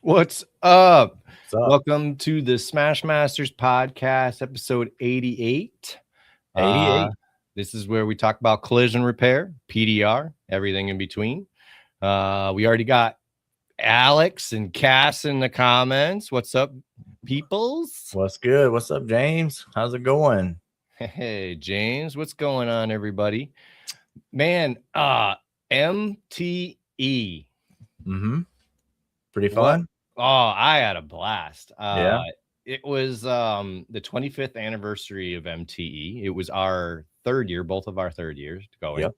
What's up? What's up? Welcome to the Smash Masters podcast, episode 88. 88. This is where we talk about collision repair, PDR, everything in between. We already got Alex and Cass in the comments. What's up, peoples? What's good? What's up, James? How's it going? Hey, James. What's going on, everybody? Man, MTE. Pretty fun. Oh, I had a blast. Yeah. It was the 25th anniversary of MTE. It was our third year, both of our third years going. Yep.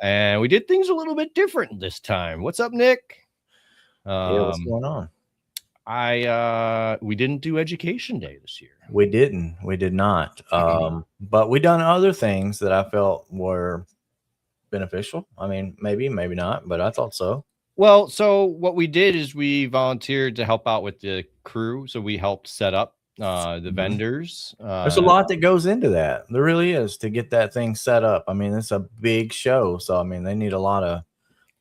And we did things a little bit different this time. What's up, Nick? Yeah, what's going on? We didn't do education day this year. We didn't. We did not. But we done other things that I felt were beneficial. I mean, maybe not, but I thought so. Well, so what we did is we volunteered to help out with the crew. So we helped set up the vendors. There's a lot that goes into that. There really is, to get that thing set up. I mean, it's a big show, so I mean, they need a lot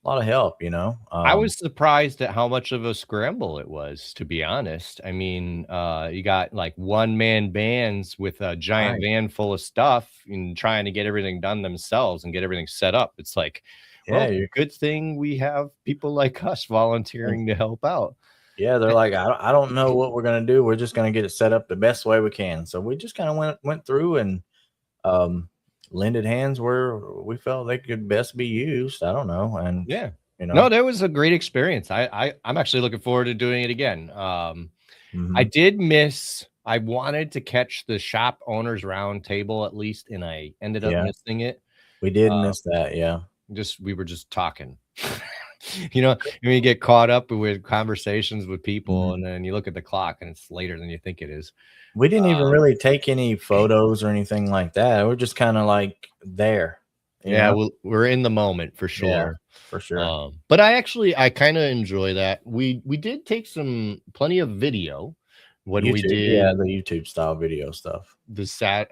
of help, you know. I was surprised at how much of a scramble it was, to be honest. I mean, you got like one-man bands with a giant van full of stuff and trying to get everything done themselves and get everything set up. It's like, well, good thing we have people like us volunteering to help out. Yeah, they're like, I don't know what we're gonna do. We're just gonna get it set up the best way we can. So we just kind of went through and lended hands where we felt they could best be used. I don't know. And yeah, you know, no, that was a great experience. I'm actually looking forward to doing it again. I did miss. I wanted to catch the shop owners round table at least, and I ended up missing it. We did miss that. Yeah. We were just talking, you know, when you get caught up with conversations with people and then you look at the clock and it's later than you think it is. We didn't even really take any photos or anything like that. We're just kind of like there. Yeah, we're in the moment for sure. Yeah, for sure. But I kind of enjoy that. We did take plenty of video when we did the YouTube style video stuff.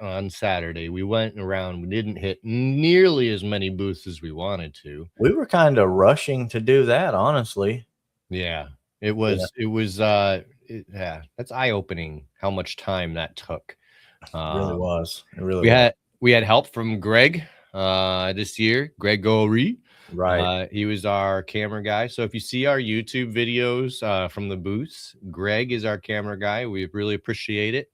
On Saturday, we went around. We didn't hit nearly as many booths as we wanted to. We were kind of rushing to do that, honestly. Yeah, it was. Yeah. It was. Yeah, that's eye-opening how much time that took. It really was. It really. We had help from Greg this year. Gregory. Right. He was our camera guy. So if you see our YouTube videos from the booths, Greg is our camera guy. We really appreciate it.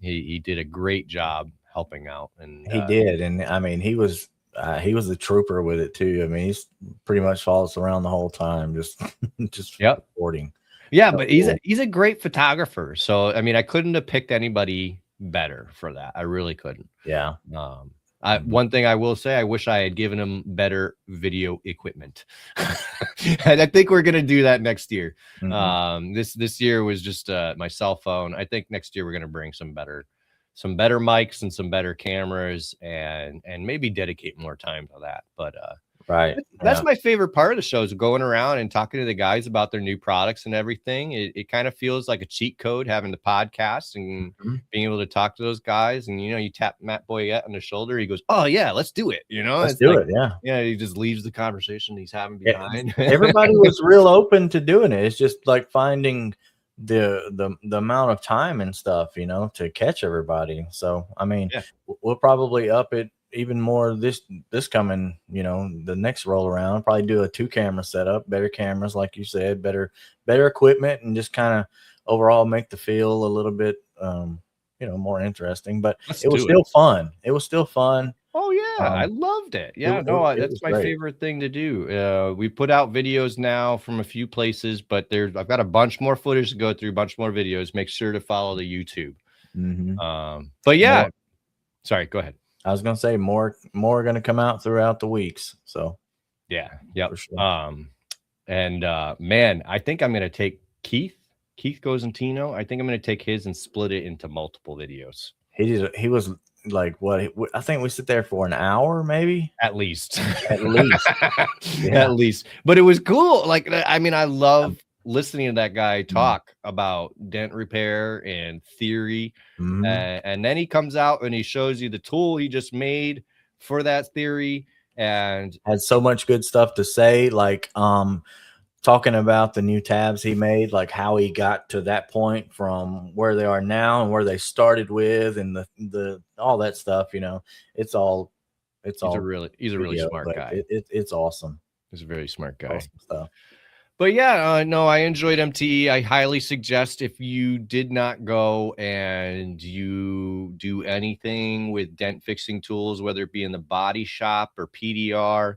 He did a great job helping out, and he did. And I mean, he was a trooper with it too. I mean, he's pretty much follows around the whole time, just recording. Yeah, but he's a great photographer. So I mean, I couldn't have picked anybody better for that. I really couldn't. Yeah. One thing I will say, I wish I had given him better video equipment. And I think we're going to do that next year. This year was just my cell phone. I think next year we're going to bring some better mics and some better cameras and maybe dedicate more time to that. But that's my favorite part of the show, is going around and talking to the guys about their new products and everything. It kind of feels like a cheat code, having the podcast and being able to talk to those guys. And, you know, you tap Matt Boyette on the shoulder. He goes, "Oh yeah, let's do it." You know, let's do it. Yeah. Yeah. He just leaves the conversation he's having behind. Everybody was real open to doing it. It's just like finding the amount of time and stuff, you know, to catch everybody. So, I mean, we'll probably up it even more this coming, you know, the next roll around. Probably do a 2-camera setup, better cameras, like you said, better equipment, and just kind of overall make the feel a little bit you know, more interesting. But it was still fun. It was still fun. Oh yeah, I loved it. Yeah, that's my favorite thing to do. We put out videos now from a few places, but I've got a bunch more footage to go through, a bunch more videos. Make sure to follow the YouTube. But yeah, sorry, go ahead. I was gonna say more going to come out throughout the weeks. So yeah, sure. Man, I think I'm gonna take Keith Gozantino. I think I'm gonna take his and split it into multiple videos. He was like, what? I think we sit there for an hour, maybe at least. At least. But it was cool. Like, I mean, I love listening to that guy talk about dent repair and theory. And then he comes out and he shows you the tool he just made for that theory, and had so much good stuff to say. Like, talking about the new tabs he made, like how he got to that point from where they are now and where they started with, and the all that stuff. You know, it's all He's a really video, smart but guy. it's awesome. He's a very smart guy. Awesome stuff. But yeah, no, I enjoyed MTE. I highly suggest if you did not go and you do anything with dent fixing tools, whether it be in the body shop or PDR,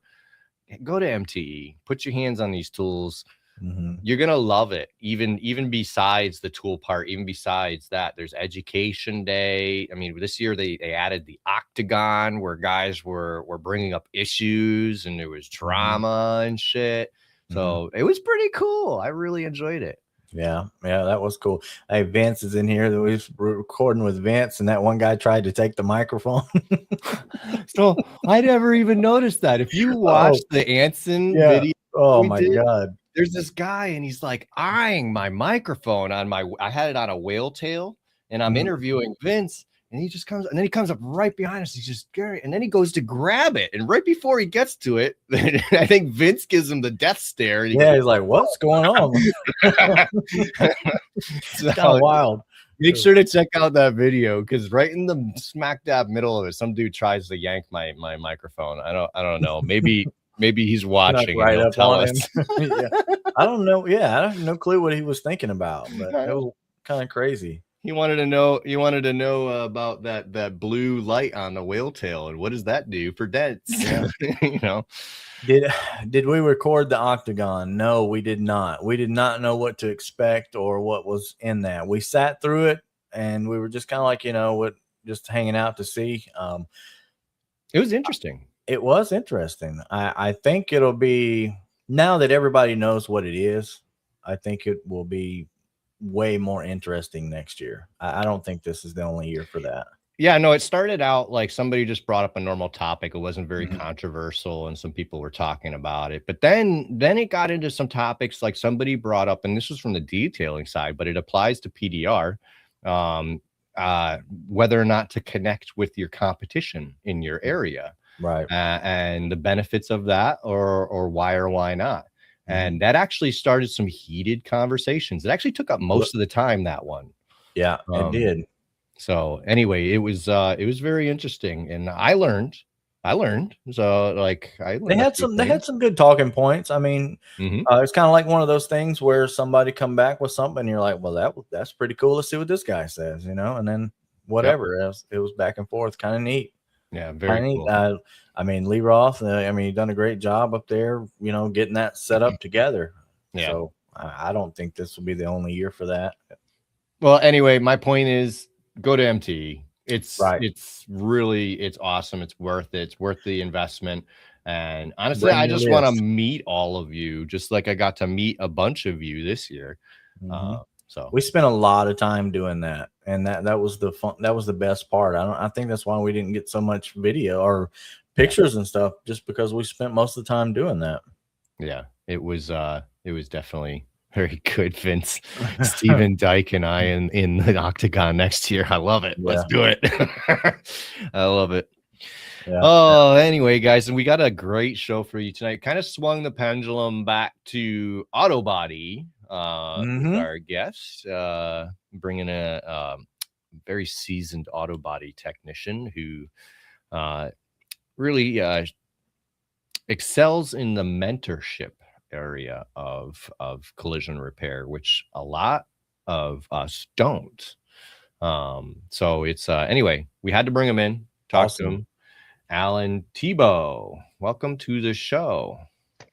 go to MTE. Put your hands on these tools. You're gonna love it. Even besides the tool part, even besides that, there's education day. I mean, this year they added the octagon where guys were bringing up issues and there was drama and shit. So it was pretty cool. I really enjoyed it. Yeah, that was cool. Hey, Vince is in here. We was recording with Vince, and that one guy tried to take the microphone. So I never even noticed that. If you watch the Anson video, oh my god, there's this guy and he's like eyeing my microphone on I had it on a whale tail, and I'm interviewing Vince. And he just comes, and then he comes up right behind us. He's just scary. And then he goes to grab it. And right before he gets to it, I think Vince gives him the death stare. And he's like, what's going on? It's kind of wild. Make sure to check out that video, because right in the smack dab middle of it, some dude tries to yank my microphone. I don't know. Maybe he's watching. Right up on him. I don't know. Yeah, I have no clue what he was thinking about, but it was kind of crazy. He wanted to know about that blue light on the whale tail and what does that do for dents? Yeah. You know. Did we record the octagon? No, we did not. We did not know what to expect or what was in that. We sat through it and we were just kind of like, just hanging out to see. It was interesting. It was interesting. I think it'll be, now that everybody knows what it is, I think it will be way more interesting next year. I don't think this is the only year for that. Yeah, no, it started out like somebody just brought up a normal topic. It wasn't very controversial and some people were talking about it. But then it got into some topics like somebody brought up, and this was from the detailing side, but it applies to PDR, whether or not to connect with your competition in your area. Right. And the benefits of that, or why or why not. And that actually started some heated conversations. It actually took up most of the time, that one. Yeah, it did. So anyway, it was very interesting, and I learned. So like they had some good talking points. I mean, it's kind of like one of those things where somebody come back with something and you're like, well, that's pretty cool. Let's see what this guy says, and then whatever else, it was back and forth, kind of neat. Yeah, very cool. I mean, Lee Roth, he's done a great job up there, getting that set up together. Yeah. So I don't think this will be the only year for that. Well, anyway, my point is go to MTE. It's really, it's awesome. It's worth it. It's worth the investment. And honestly, I just want to meet all of you, just like I got to meet a bunch of you this year. So we spent a lot of time doing that, and that was the fun. That was the best part. I think that's why we didn't get so much video or pictures and stuff, just because we spent most of the time doing that. Yeah, it was definitely very good, Vince. Steven Dyke and I in the octagon next year. I love it. Let's do it. I love it. Yeah. Oh, anyway, guys, and we got a great show for you tonight. Kind of swung the pendulum back to auto body. Our guest, bringing a very seasoned auto body technician who really excels in the mentorship area of collision repair, which a lot of us don't. So it's anyway, we had to bring him in, talk to him. Alan Thibeault, welcome to the show.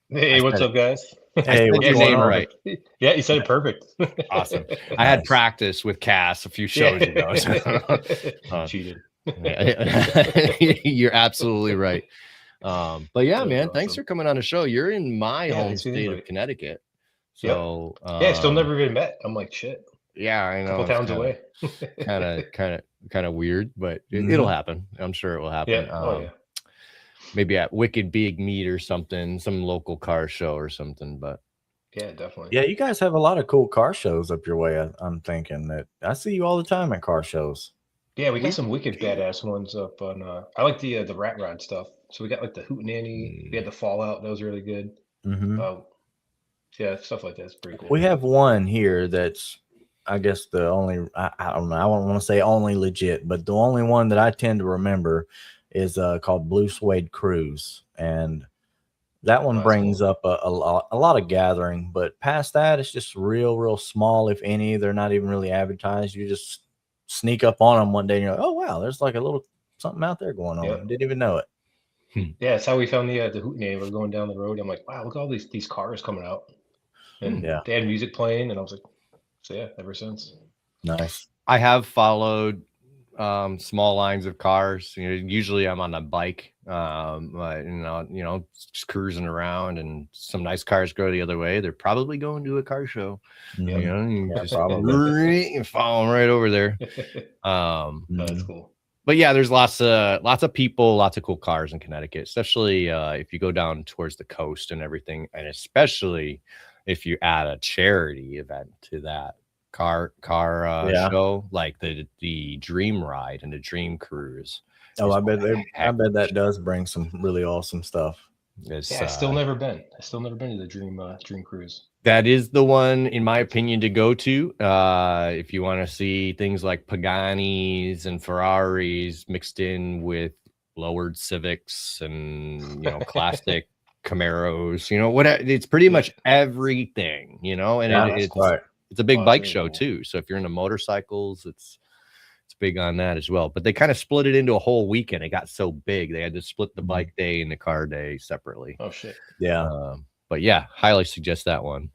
Hey, what's up, guys? Hey, what's your name right? Yeah, you said it perfect. Awesome. I had practice with Cass a few shows ago. So. Cheated. You're absolutely right. But yeah, man, awesome. Thanks for coming on the show. You're in my home state of Connecticut. So still never even met. I'm like, shit. Yeah, I know. A couple towns away. kind of weird, but it'll happen. I'm sure it will happen. Yeah. maybe at Wicked Big Meat or something, some local car show or something. But yeah, definitely. Yeah, you guys have a lot of cool car shows up your way. I'm thinking that I see you all the time at car shows. Yeah, we got some wicked badass ones up on. I like the rat rod stuff. So we got like the Hootenanny. We had the Fallout. That was really good. Mm-hmm. Yeah, stuff like that's pretty cool. We have one here that's, I guess, the only, I don't know, I don't want to say only legit, but the only one that I tend to remember is called Blue Suede Cruise. And that one brings cool. up a lot of gathering, but past that, it's just real small, if any. They're not even really advertised. You just sneak up on them one day and you're like, oh, wow, there's like a little something out there going on. Yep. Didn't even know it. Yeah, that's how we found the Hootenanny. We're going down the road. I'm like, wow, look at all these cars coming out. And Yeah. they had music playing, and I was like, so yeah, ever since. Nice. I have followed small lines of cars. Usually I'm on a bike, just cruising around, and some nice cars go the other way. They're probably going to a car show. Mm-hmm. Just probably follow them right over there. That's cool. But yeah, there's lots of people, lots of cool cars in Connecticut, especially if you go down towards the coast and everything, and especially if you add a charity event to that car show, like the Dream Ride and the Dream Cruise. Oh, I bet that does bring some really awesome stuff. I've still never been. I've still never been to the Dream Cruise. That is the one, in my opinion, to go to if you want to see things like Paganis and Ferraris mixed in with lowered Civics and classic Camaros. Whatever. It's pretty much everything, and it's a big bike show too. So if you're into motorcycles, it's big on that as well. But they kind of split it into a whole weekend. It got so big they had to split the bike day and the car day separately. Oh shit. Yeah. But yeah, highly suggest that one.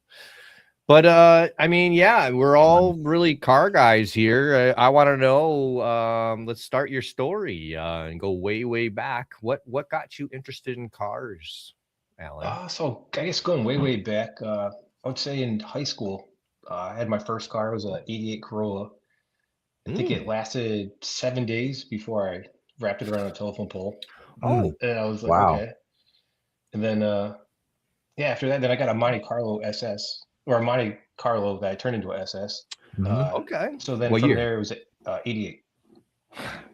But we're all really car guys here. I want to know, let's start your story and go way back. What got you interested in cars, Alan? So I guess going way back, I would say in high school, I had my first car. It was a '88 Corolla. I think it lasted 7 days before I wrapped it around a telephone pole. Oh, and I was like, wow. Okay. And then after that, then I got a Monte Carlo SS, or a Monte Carlo that I turned into a SS. Okay. So then what from year? there it was '88.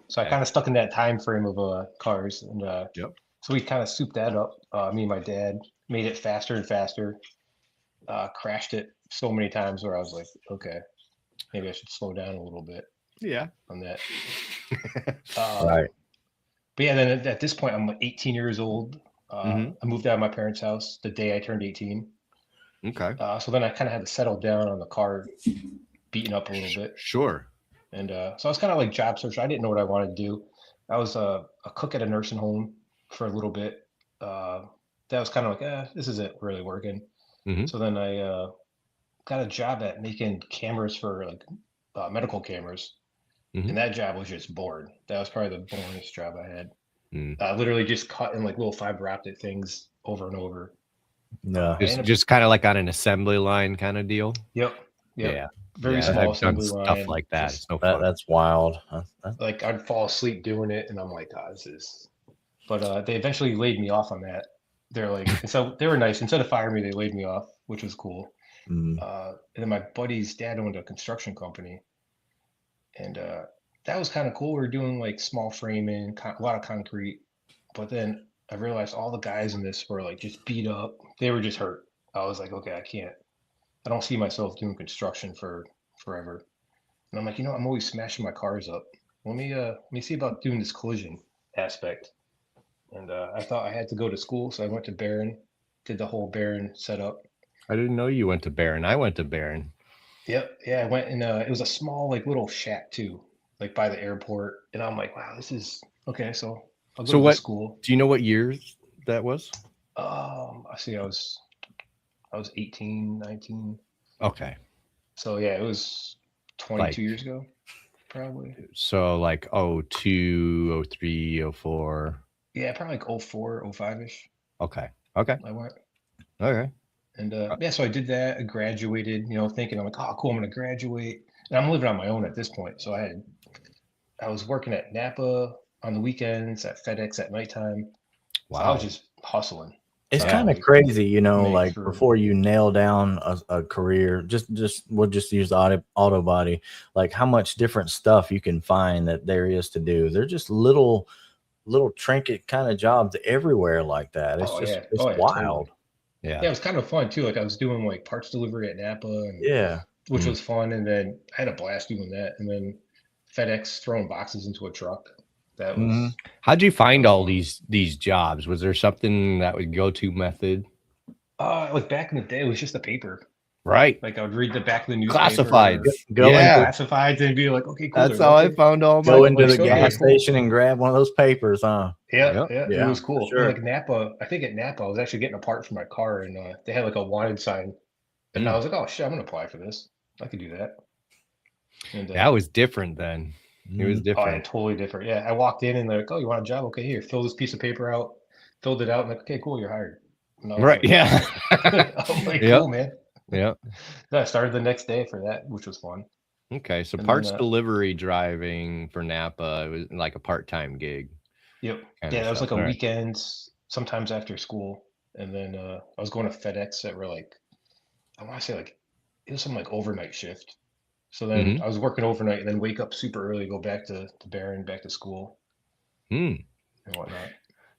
So I kind of stuck in that time frame of cars, and so we kind of souped that up. Me and my dad made it faster and faster. Crashed it so many times where I was like, okay, maybe I should slow down a little bit. Yeah. On that. Right. But yeah, then at this point, I'm 18 years old. I moved out of my parents' house the day I turned 18. Okay. So then I kind of had to settle down on the car, beaten up a little bit. Sure. And so I was kind of like job search. I didn't know what I wanted to do. I was a cook at a nursing home for a little bit. That was kind of like, this isn't really working. So then I got a job at making cameras for like medical cameras. And that job was just boring. That was probably the boringest job I had. Literally just cutting like little fiber optic things over and over. No, just kind of like on an assembly line kind of deal. Yep. Yeah. Very small assembly line. Stuff like that. It's no fun. That's wild. Like I'd fall asleep doing it, and I'm like, this is. But they eventually laid me off on that. They're like, so they were nice. Instead of firing me, they laid me off, which was cool. And then my buddy's dad owned a construction company, and that was kind of cool. We were doing like small framing, a lot of concrete. But then I realized all the guys in this were like just beat up. They were just hurt. I was like, okay, I don't see myself doing construction for forever. And I'm like, I'm always smashing my cars up. Let me see about doing this collision aspect. And I thought I had to go to school, so I went to Barron, did the whole Barron setup. I didn't know you went to Barron. I went to Barron. Yep. Yeah, I went, and it was a small like little shack too, like by the airport. And I'm like, wow, this is okay. So I'll go to school. Do you know what year that was? I see. I was 18, 19. Okay. So yeah, it was 22 years ago, probably. So like 02, 03, 04. Yeah, probably like 04, 05-ish. Okay. I went. Okay. And so I did that. I graduated, thinking I'm like, oh, cool, I'm going to graduate. And I'm living on my own at this point. So I was working at Napa on the weekends, at FedEx at nighttime. Wow. So I was just hustling. It's kind of crazy, like before you nail down a career, we'll just use auto body, like how much different stuff you can find that there is to do. They're just little trinket kind of jobs everywhere like that. It's wild. Totally. Yeah, it was kind of fun too. Like I was doing like parts delivery at Napa, and Yeah. which was fun. And then I had a blast doing that. And then FedEx throwing boxes into a truck. That was How'd you find all fun. these jobs? Was there something that would go-to method? Like back in the day, it was just the paper. Right. Like I would read the back of the newspaper, Classifieds. Go yeah, into classifieds, and be like, okay, cool. That's how I found all my go into the okay, gas cool. station and grab one of those papers, huh? Yeah, Yep. it was cool. Sure. Like Napa, I think at Napa, I was actually getting a part for my car, and they had like a wanted sign, and I was like, oh shit, I'm gonna apply for this. I could do that. And that was different then. It was oh, yeah, different. totally different. Yeah, I walked in and they're like, oh, you want a job? Okay, here, fill this piece of paper out. Filled it out, and like, okay, cool, you're hired. Right. Like, Yeah. I'm like, Yep. cool, man. Yeah. I started the next day for that, which was fun. Okay, so And parts then, delivery driving for Napa, it was like a part-time gig. Yep. kind Yeah, of that was stuff. like a All right. weekend, sometimes after school. And then I was going to FedEx that were like, I want to say like, it was some like overnight shift. So then I was working overnight and then wake up super early, go back to Barron, back to school and whatnot.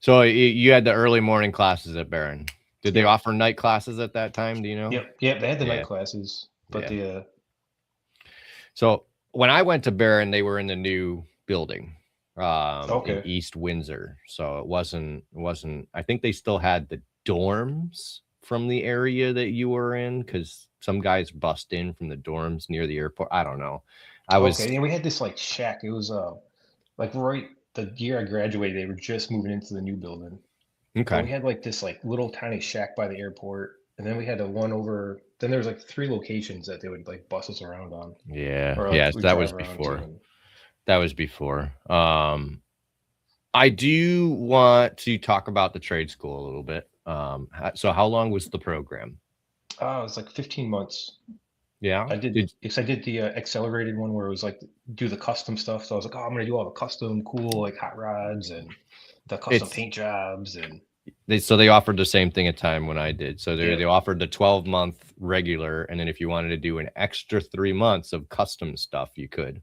So you had the early morning classes at Barron. Did they offer night classes at that time? Do you know? Yep. They had the night classes, but So when I went to Barron, they were in the new building in East Windsor. So it wasn't, I think they still had the dorms from the area that you were in, because some guys bust in from the dorms near the airport. I don't know. Yeah, we had this like shack. It was like right the year I graduated, they were just moving into the new building. Okay. And we had like this like little tiny shack by the airport, and then we had a one over. Then there was like 3 locations that they would like bus us around on. Yeah. Or, like, Yes, we'd that drive was around before. to. That was before. I do want to talk about the trade school a little bit. So how long was the program? It was like 15 months. Yeah. I did the accelerated one where it was like do the custom stuff. So I was like, oh, I'm gonna do all the custom cool like hot rods and the custom paint jobs. And they offered the same thing at time when I did. So they offered the 12-month regular, and then if you wanted to do an extra 3 months of custom stuff, you could.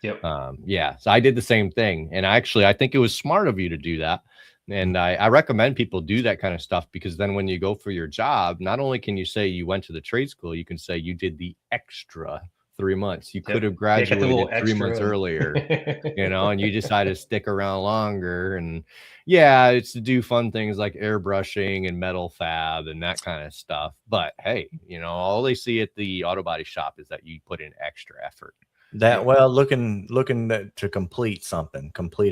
Yep. So I did the same thing, and I think it was smart of you to do that. And I recommend people do that kind of stuff, because then when you go for your job, not only can you say you went to the trade school, you can say you did the extra 3 months. You could have graduated 3 months earlier, and you decided to stick around longer. And it's to do fun things like airbrushing and metal fab and that kind of stuff. But hey, all they see at the auto body shop is that you put in extra effort. Looking to complete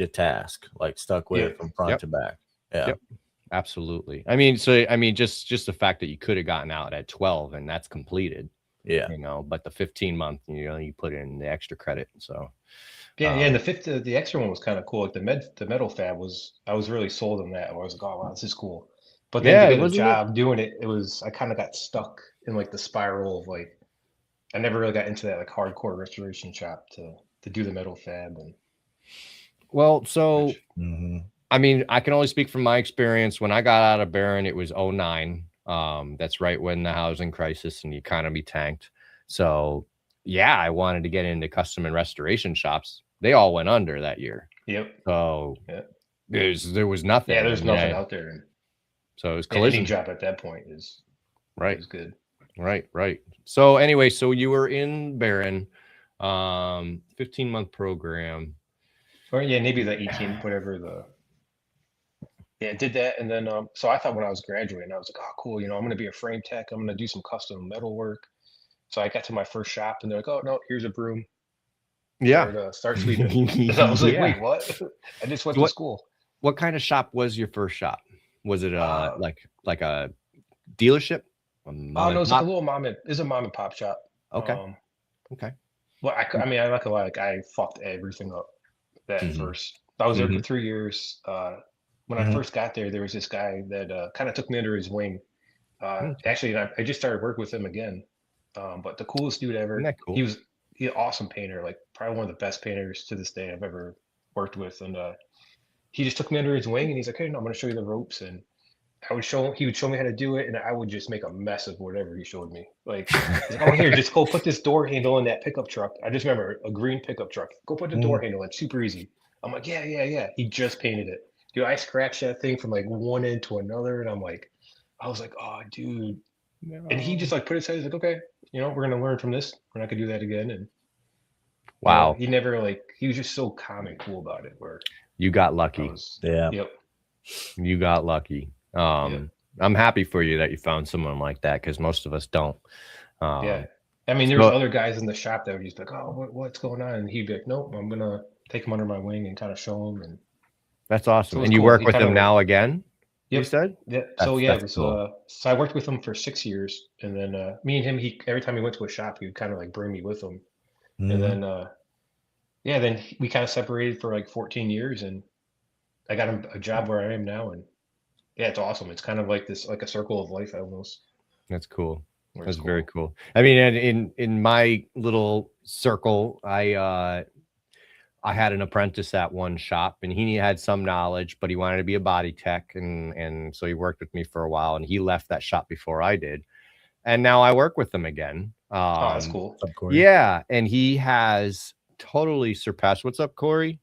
a task, like stuck with it from front to back. Yep. Absolutely. I mean, just the fact that you could have gotten out at 12 and that's completed. Yeah. But the 15-month, you put in the extra credit. So and the extra one was kind of cool. Like the metal fab I was really sold on that. I was like, oh wow, this is cool. But then to get a job doing it, I kind of got stuck in like the spiral of like, I never really got into that like hardcore restoration shop to do the metal fab. And I mean, I can only speak from my experience. When I got out of Barron, it was 2009. That's right when the housing crisis and the economy tanked. So I wanted to get into custom and restoration shops. They all went under that year. Yep. So there was nothing. Yeah, there's nothing out there. So it was collision. Any job at that point is good. Right. So anyway, so you were in Barron, 15-month program. Or maybe the 18, whatever did that. And then, so I thought when I was graduating, I was like, oh, cool. I'm going to be a frame tech. I'm going to do some custom metal work. So I got to my first shop and they're like, oh, no, here's a broom. Start sweeping. And I was like, wait, what? I just went to school. What kind of shop was your first shop? Was it like a dealership? No, it's like a little mom and pop shop. Okay. Well, I mean, I'm not gonna lie, like I fucked everything up first. I was there for 3 years. When I first got there was this guy that kind of took me under his wing. Actually, I just started working with him again. But the coolest dude ever. Isn't that cool? He was an awesome painter, like probably one of the best painters to this day I've ever worked with. And he just took me under his wing and he's like, hey, no, I'm gonna show you the ropes. And he would show me how to do it, and I would just make a mess of whatever he showed me. Like, he's like, oh, here, just go put this door handle in that pickup truck. I just remember a green pickup truck. Go put the door handle in, super easy. I'm like, yeah. He just painted it. Dude, I scratched that thing from like one end to another, and I'm like, I was like, oh, dude. No. And he just like put his head, he's like, okay, we're gonna learn from this. We're not gonna do that again. And Wow. he never he was just so calm and cool about it. Where you got lucky. Yep. You got lucky. I'm happy for you that you found someone like that, because most of us don't. Yeah. I mean, there's other guys in the shop that would just be like, oh, what's going on? And he'd be like, nope, I'm gonna take him under my wing and kind of show him. And that's awesome. So and you cool. work with him now again? Yep. You said? Yeah. So so I worked with him for 6 years, and then me and him, every time he went to a shop, he would kind of like bring me with him. And then then we kind of separated for like 14 years, and I got him a job where I am now, and it's awesome. It's kind of like this, like a circle of life almost. That's cool. That's cool. Very cool. I mean, in my little circle, I had an apprentice at one shop, and he had some knowledge, but he wanted to be a body tech, and so he worked with me for a while, and he left that shop before I did, and now I work with him again. Oh, that's cool. Yeah, and he has totally surpassed. What's up, Corey?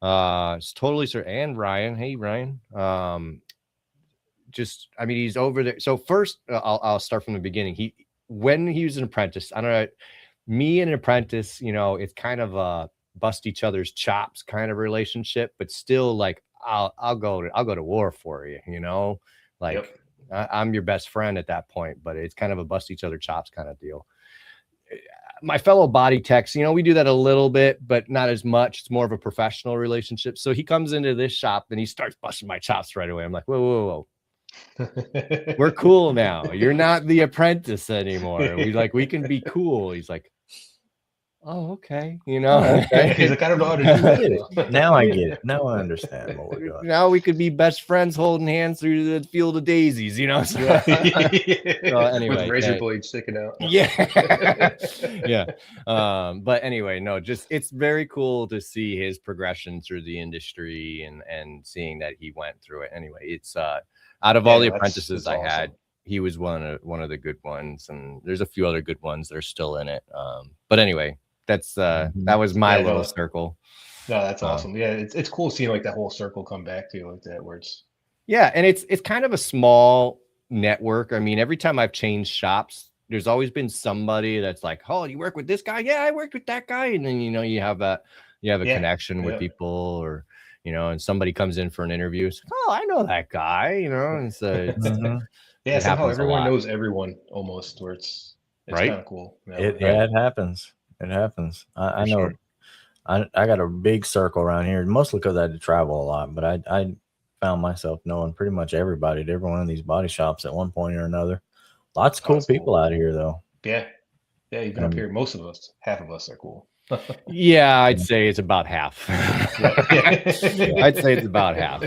It's totally and Ryan. Hey, Ryan. Just, I mean, he's over there. So first, I'll start from the beginning. When he was an apprentice, I don't know, me and an apprentice, it's kind of a bust each other's chops kind of relationship, but still, like, I'll go to war for you, like I'm your best friend at that point, but it's kind of a bust each other chops kind of deal. My fellow body techs, we do that a little bit, but not as much. It's more of a professional relationship. So he comes into this shop and he starts busting my chops right away. I'm like, whoa. We're cool now. You're not the apprentice anymore. We can be cool. He's like, oh, okay. Okay. He's like, I don't know how to do that. Now I get it. Now I understand what we're doing. Now we could be best friends holding hands through the field of daisies, So anyway, with razor blades sticking out. Yeah. But anyway, no, just, it's very cool to see his progression through the industry and seeing that he went through it. Anyway, it's out of all the apprentices I had, he was one of the good ones, and there's a few other good ones that are still in it. But anyway, that's that was my little circle. No, that's awesome. Yeah, it's cool seeing like that whole circle come back to you like that, where it's and it's kind of a small network. I mean, every time I've changed shops, there's always been somebody that's like, oh, you work with this guy? Yeah, I worked with that guy. And then you have a connection with people, or and somebody comes in for an interview. It's like, oh, I know that guy, and so it's, somehow everyone knows everyone almost, where it's right? Kind of cool. It happens. It happens. I know. Sure. I got a big circle around here, mostly because I had to travel a lot, but I found myself knowing pretty much everybody at every one of these body shops at one point or another. Lots of cool people out here, though. Yeah. Even up here, half of us are cool. Yeah, I'd say it's about half. I'd say it's about half.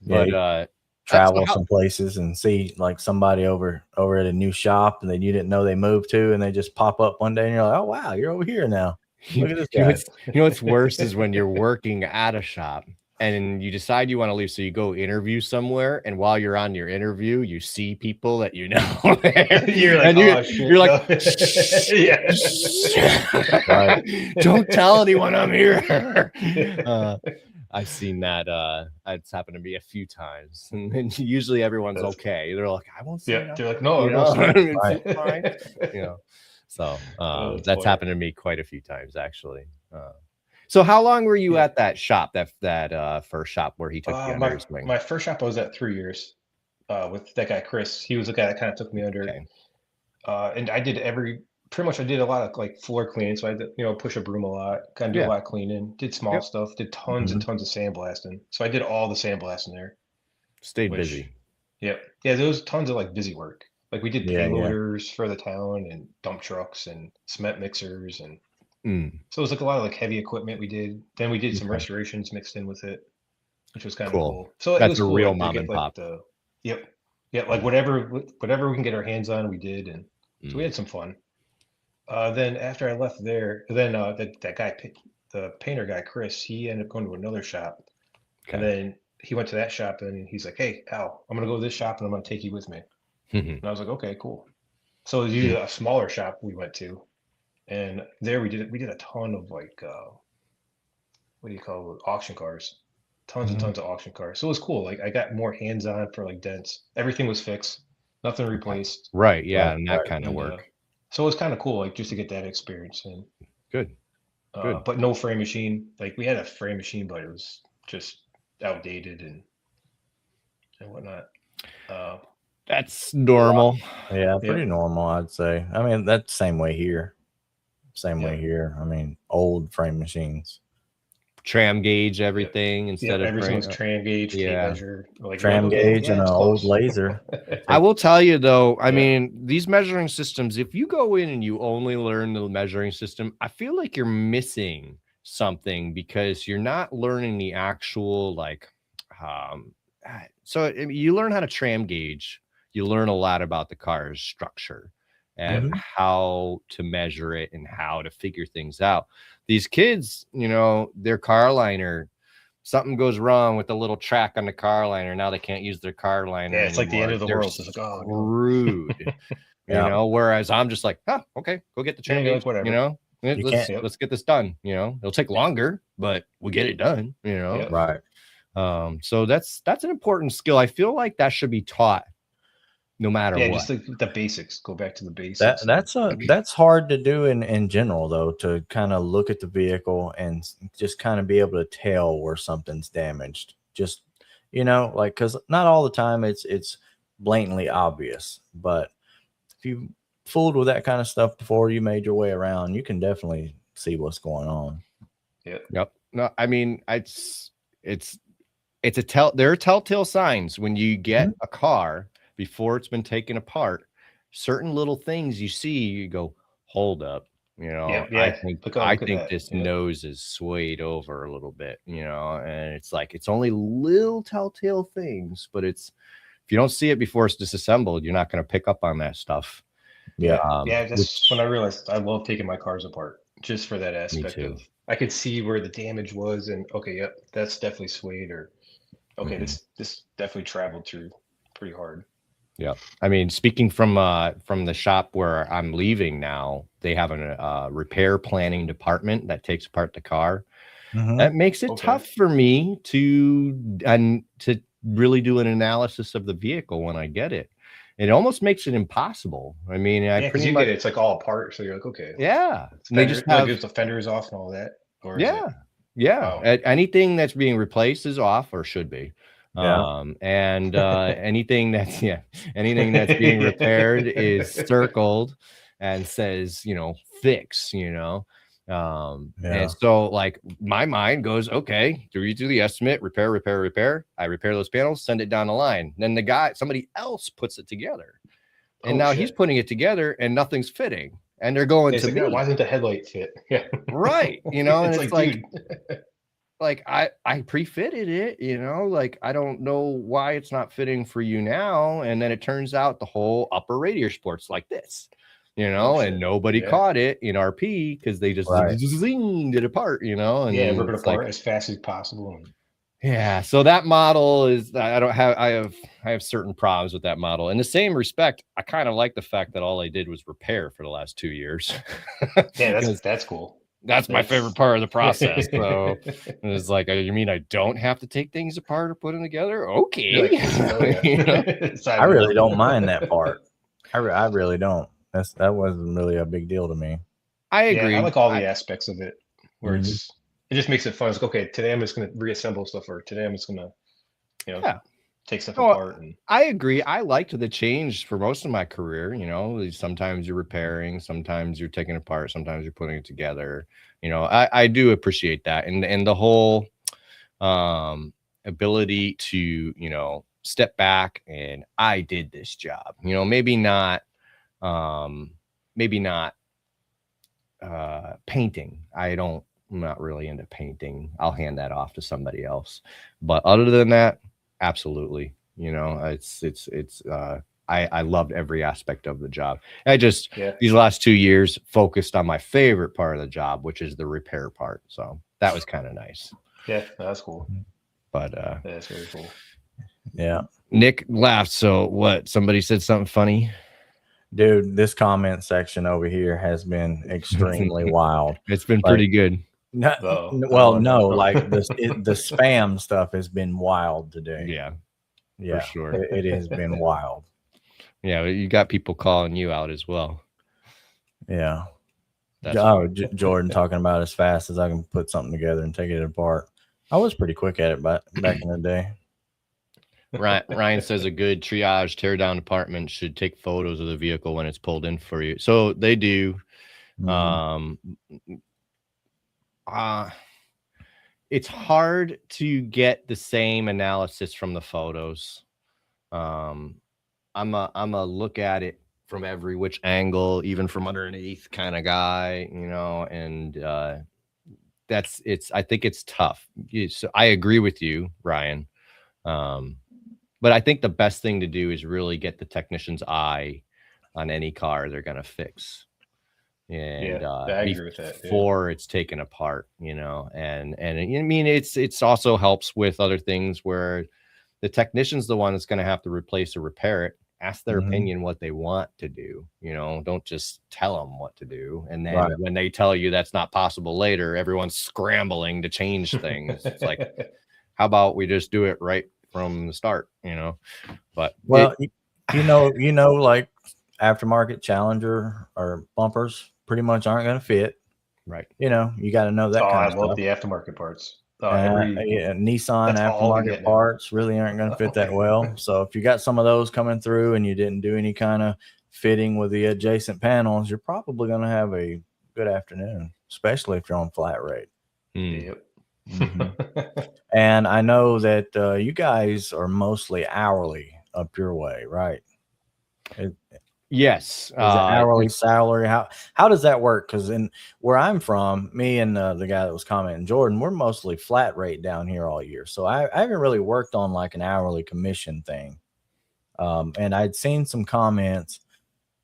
But travel some places and see like somebody over at a new shop and then you didn't know they moved to, and they just pop up one day and you're like, oh wow, you're over here now. Look at this guy. What's worse is when you're working at a shop and you decide you want to leave, so you go interview somewhere, and while you're on your interview, you see people that you're like, you're like, don't tell anyone I'm here. I've seen that. It's happened to me a few times, and usually everyone's okay. They're like, I won't say. Yeah, they're like, no, it's fine. So that's happened to me quite a few times, actually. So how long were you at that shop, that first shop where he took you under his wing? My first shop I was at 3 years with that guy, Chris. He was the guy that kind of took me under. Okay. And I did pretty much I did a lot of like floor cleaning. So I did, push a broom a lot, kind of do a lot of cleaning, did small stuff, did tons and tons of sandblasting. So I did all the sandblasting there. Stayed busy. Yep. Yeah, there was tons of like busy work. Like we did payloaders for the town and dump trucks and cement mixers, and so it was like a lot of like heavy equipment we did. Then we did some restorations mixed in with it, which was kind of cool. So that's a real mom and pop. Like whatever we can get our hands on, we did, and so we had some fun. Then after I left there, then that guy, the painter guy, Chris, he ended up going to another shop, and then he went to that shop, and he's like, "Hey, Al, I'm gonna go to this shop, and I'm gonna take you with me." And I was like, "Okay, cool." So it was usually a smaller shop we went to, and there we did a ton of like what do you call it, auction cars, tons and tons of auction cars. So it was cool. Like I got more hands-on for like dents. Everything was fixed, nothing replaced. Right. Yeah. And that kind of work. So it was kind of cool, like just to get that experience. And good. But no frame machine. Like we had a frame machine, but it was just outdated and whatnot. That's normal. Yeah, pretty normal, I'd say. I mean, that's the same way here. Same way here. I mean, old frame machines. Tram gauge everything instead of everything was tram gauge, tape measure, like tram gauge and an old laser. I will tell you though, I mean, these measuring systems, if you go in and you only learn the measuring system, I feel like you're missing something because you're not learning the actual so you learn how to tram gauge, you learn a lot about the car's structure and how to measure it and how to figure things out. These kids, you know, their car liner, something goes wrong with the little track on the car liner. Now they can't use their car liner. Yeah, it's anymore. like the end of the world. It's like, oh, rude. You know, whereas I'm just like, oh, okay, go get the tram gauge, whatever. You know, let's get this done. You know, it'll take longer, but we get it done, you know. Right. So that's an important skill. I feel like that should be taught no matter what. Just the basics. Go back to the basics. That's hard to do in general though, to kind of look at the vehicle and just kind of be able to tell where something's damaged. Just, you know, like, because not all the time it's blatantly obvious, but if you fooled with that kind of stuff before you made your way around, you can definitely see what's going on. Yep. No, I mean, there are telltale signs when you get a car before it's been taken apart. Certain little things you see, you go, hold up, you know. I think this nose is swayed over a little bit, you know, and it's like it's only little telltale things, but it's if you don't see it before it's disassembled, you're not going to pick up on that stuff. That's when I realized I love taking my cars apart just for that aspect of I could see where the damage was and that's definitely swayed, or this definitely traveled through pretty hard. Yeah. I mean, speaking from the shop where I'm leaving now, they have a repair planning department that takes apart the car. That makes it tough for me to really do an analysis of the vehicle when I get it. It almost makes it impossible. I mean, because you get it, it's like all apart, so you're like, okay. Yeah. They just have the fenders off and all that. Or anything that's being replaced is off or should be. Anything that's being repaired is circled and says, you know, fix, you know. And so like my mind goes, okay, do you do the estimate, repair, I repair those panels, send it down the line. Then somebody else puts it together, and now he's putting it together and nothing's fitting, and they're going to me, why doesn't the headlight fit? Right, you know. And it's like dude. Like I pre-fitted it, you know, like I don't know why it's not fitting for you now. And then it turns out the whole upper radiator sport's like this, you know, and nobody caught it in RP because they just zinged it apart, you know, and rip it apart as fast as possible. Yeah, so that model is I have certain problems with that model. In the same respect, I kind of like the fact that all I did was repair for the last 2 years. That's cool. That's my favorite part of the process. So it's like, you mean I don't have to take things apart or put them together? Okay. You know? I really don't mind that part. I really don't. That wasn't really a big deal to me. I agree. I like all the aspects of it where it just makes it fun. It's like, okay, today I'm just going to reassemble stuff, or today I'm just going to, you know, take stuff apart. And I agree. I liked the change for most of my career. You know, sometimes you're repairing, sometimes you're taking it apart, sometimes you're putting it together. You know, I do appreciate that, and the whole ability to, you know, step back and I did this job. You know, maybe not painting. I'm not really into painting. I'll hand that off to somebody else. But other than that, absolutely. You know, I loved every aspect of the job. I just these last 2 years focused on my favorite part of the job, which is the repair part. So that was kind of nice. Yeah, that's cool. But that's very cool. Yeah. Nick laughed. So what? Somebody said something funny? Dude, this comment section over here has been extremely wild. It's been pretty good. No, like the spam stuff has been wild today. Yeah, for sure. It has been wild. Yeah, you got people calling you out as well. Yeah. Jordan talking about as fast as I can put something together and take it apart. I was pretty quick at it back in the day. Ryan says a good triage tear down department should take photos of the vehicle when it's pulled in for you. So they do. It's hard to get the same analysis from the photos. I'm a look at it from every which angle, even from underneath kind of guy, and I think it's tough. So I agree with you, Ryan. But I think the best thing to do is really get the technician's eye on any car they're going to fix. And I agree with that before it's taken apart, and I mean, it's also helps with other things where the technician's the one that's going to have to replace or repair it. Ask their opinion, what they want to do, don't just tell them what to do. And then when they tell you that's not possible later, everyone's scrambling to change things. It's like, how about we just do it right from the start, but like aftermarket Challenger or bumpers pretty much aren't going to fit. Right. You got to know that kind of stuff. I love the aftermarket parts. Nissan aftermarket parts really aren't going to fit that well. So if you got some of those coming through and you didn't do any kind of fitting with the adjacent panels, you're probably going to have a good afternoon, especially if you're on flat rate. Yep. And I know that you guys are mostly hourly up your way, right? Yes. Hourly salary. How does that work? Because in where I'm from, me and the guy that was commenting, Jordan, we're mostly flat rate down here all year. So I haven't really worked on like an hourly commission thing. And I'd seen some comments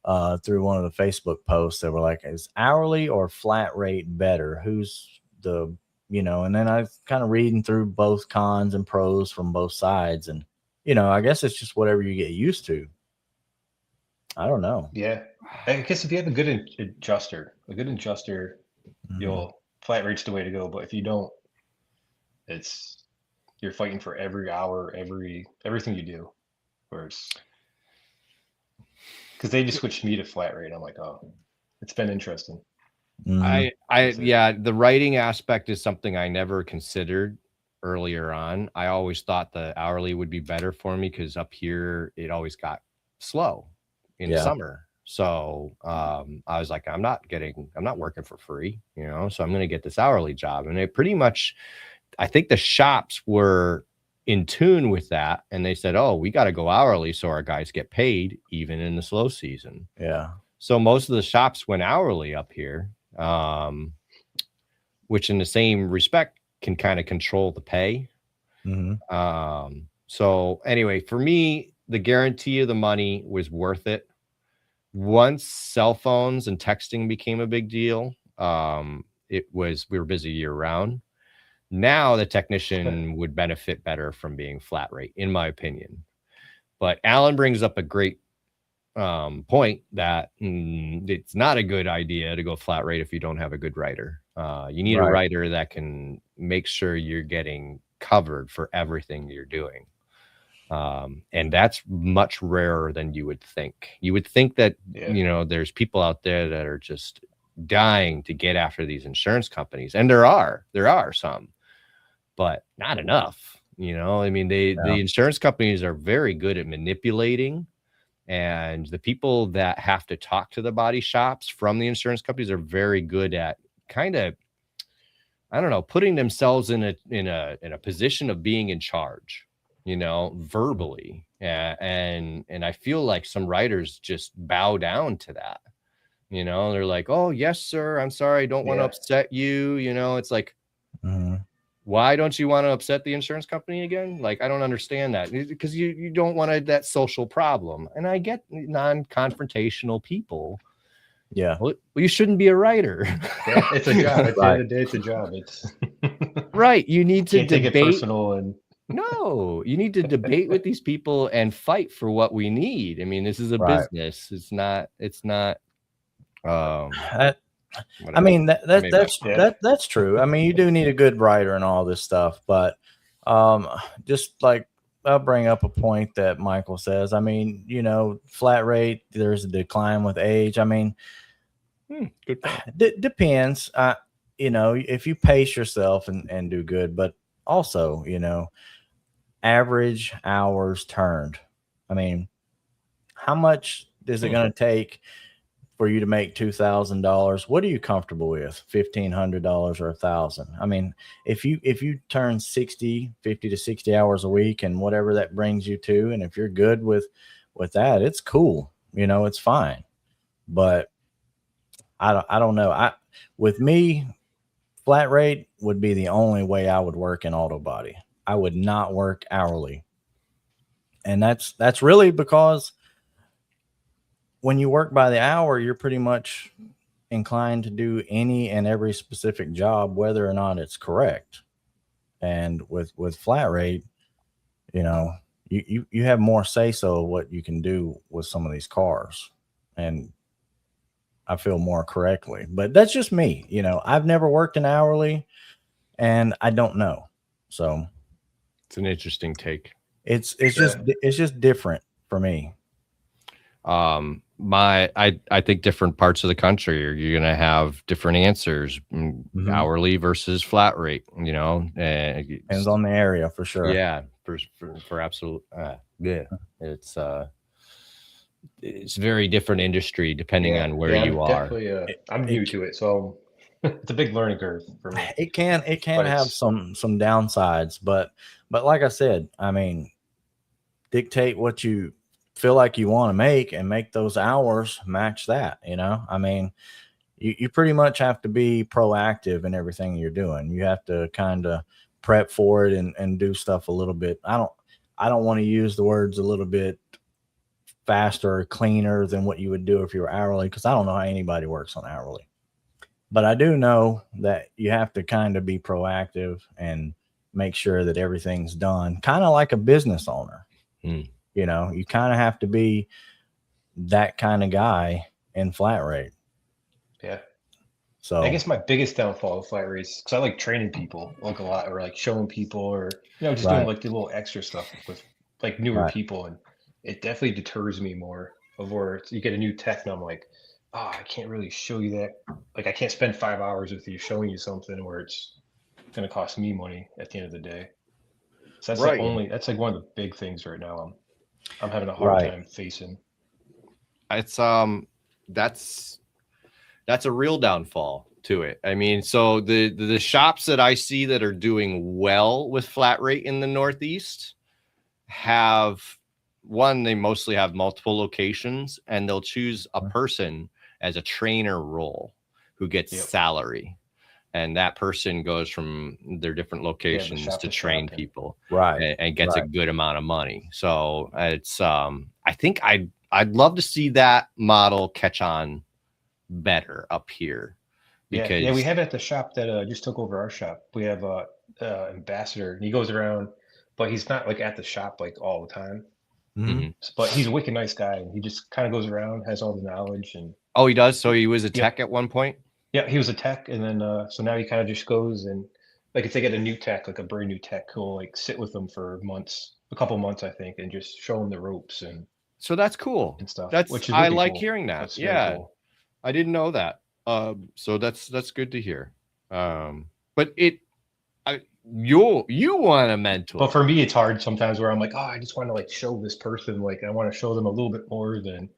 through one of the Facebook posts that were like, is hourly or flat rate better? Who's the, and then I was kind of reading through both cons and pros from both sides. And, I guess it's just whatever you get used to. I don't know. Yeah. I guess if you have a good adjuster, you'll flat rate's the way to go. But if you don't, you're fighting for every hour, everything you do. Because they just switched me to flat rate. I'm like, oh, it's been interesting. The writing aspect is something I never considered earlier on. I always thought the hourly would be better for me because up here it always got slow in the summer. So I was like, I'm not working for free, so I'm going to get this hourly job. And it pretty much, I think the shops were in tune with that. And they said, oh, we got to go hourly so our guys get paid even in the slow season. Yeah. So most of the shops went hourly up here, which in the same respect can kind of control the pay. So anyway, for me, the guarantee of the money was worth it. Once cell phones and texting became a big deal, we were busy year round. Now the technician would benefit better from being flat rate, in my opinion. But Alan brings up a great point that it's not a good idea to go flat rate if you don't have a good writer. You need a writer that can make sure you're getting covered for everything you're doing. And that's much rarer than you would think. You would think that, there's people out there that are just dying to get after these insurance companies. And there are some, but not enough, I mean, the insurance companies are very good at manipulating, and the people that have to talk to the body shops from the insurance companies are very good at kind of, I don't know, putting themselves in a position of being in charge, verbally. And I feel like some writers just bow down to that. They're like, oh, yes, sir. I'm sorry. I don't want to upset you. It's like, why don't you want to upset the insurance company again? Like, I don't understand that, because you don't want that social problem. And I get non-confrontational people. Yeah. Well, you shouldn't be a writer. Yeah, it's a job. At the end of the day, it's a job. It's right. You need to debate. Take it personal and no, you need to debate with these people and fight for what we need. I mean, this is a business. It's not. whatever. I mean, that's true. I mean, you do need a good writer and all this stuff, but just like I'll bring up a point that Michael says. I mean, you know, flat rate, there's a decline with age. I mean, good point. Depends. You know, if you pace yourself and do good, but also, you know, average hours turned. I mean, how much is it going to take for you to make $2,000? What are you comfortable with? $1,500 or $1,000? I mean, if you turn 50 to 60 hours a week and whatever that brings you to, and if you're good with that, it's cool. You know, it's fine. But I don't know. With me, flat rate would be the only way I would work in auto body. I would not work hourly. And that's really because when you work by the hour, you're pretty much inclined to do any and every specific job, whether or not it's correct. And with flat rate, you know, you have more say so of what you can do with some of these cars. And I feel more correctly, but that's just me. You know, I've never worked an hourly and I don't know. So it's an interesting take. It's just different for me. I think different parts of the country you're going to have different answers, hourly versus flat rate, you know, depends on the area for sure. Yeah. For absolute. Yeah. It's very different industry depending on where you are. I'm new to it, so it's a big learning curve for me. It can have some downsides, but like I said, I mean, dictate what you feel like you want to make and make those hours match that. You know, I mean, you pretty much have to be proactive in everything you're doing. You have to kind of prep for it and do stuff a little bit. I don't want to use the words a little bit faster or cleaner than what you would do if you were hourly, because I don't know how anybody works on hourly. But I do know that you have to kind of be proactive and make sure that everything's done, kind of like a business owner. You know, you kind of have to be that kind of guy in flat rate. Yeah. So I guess my biggest downfall of flat rates, because I like training people like a lot, or like showing people, or, you know, just doing like the little extra stuff with like newer people. And it definitely deters me more of where you get a new tech and I'm like, oh, I can't really show you that. Like, I can't spend 5 hours with you showing you something where it's going to cost me money at the end of the day. So that's that's like one of the big things right now I'm having a hard time facing. It's that's a real downfall to it. I mean, so the shops that I see that are doing well with flat rate in the Northeast have they mostly have multiple locations, and they'll choose a person as a trainer role who gets salary. And that person goes from their different locations to train people, and gets a good amount of money. So it's I think I'd love to see that model catch on better up here. Because we have it at the shop that just took over our shop. We have a ambassador, and he goes around, but he's not like at the shop like all the time. But he's a wicked nice guy, and he just kind of goes around, has all the knowledge. And he does. So he was a tech at one point. Yeah, he was a tech, and then so now he kind of just goes and, like, if they get a new tech, like a brand new tech, he'll like sit with them for a couple months, I think, and just show them the ropes. And so that's cool and stuff. Which is I like cool. Hearing that. That's cool. I didn't know that. So that's good to hear. But you want a mentor. But for me, it's hard sometimes where I'm like, I just want to like show this person, like I want to show them a little bit more than,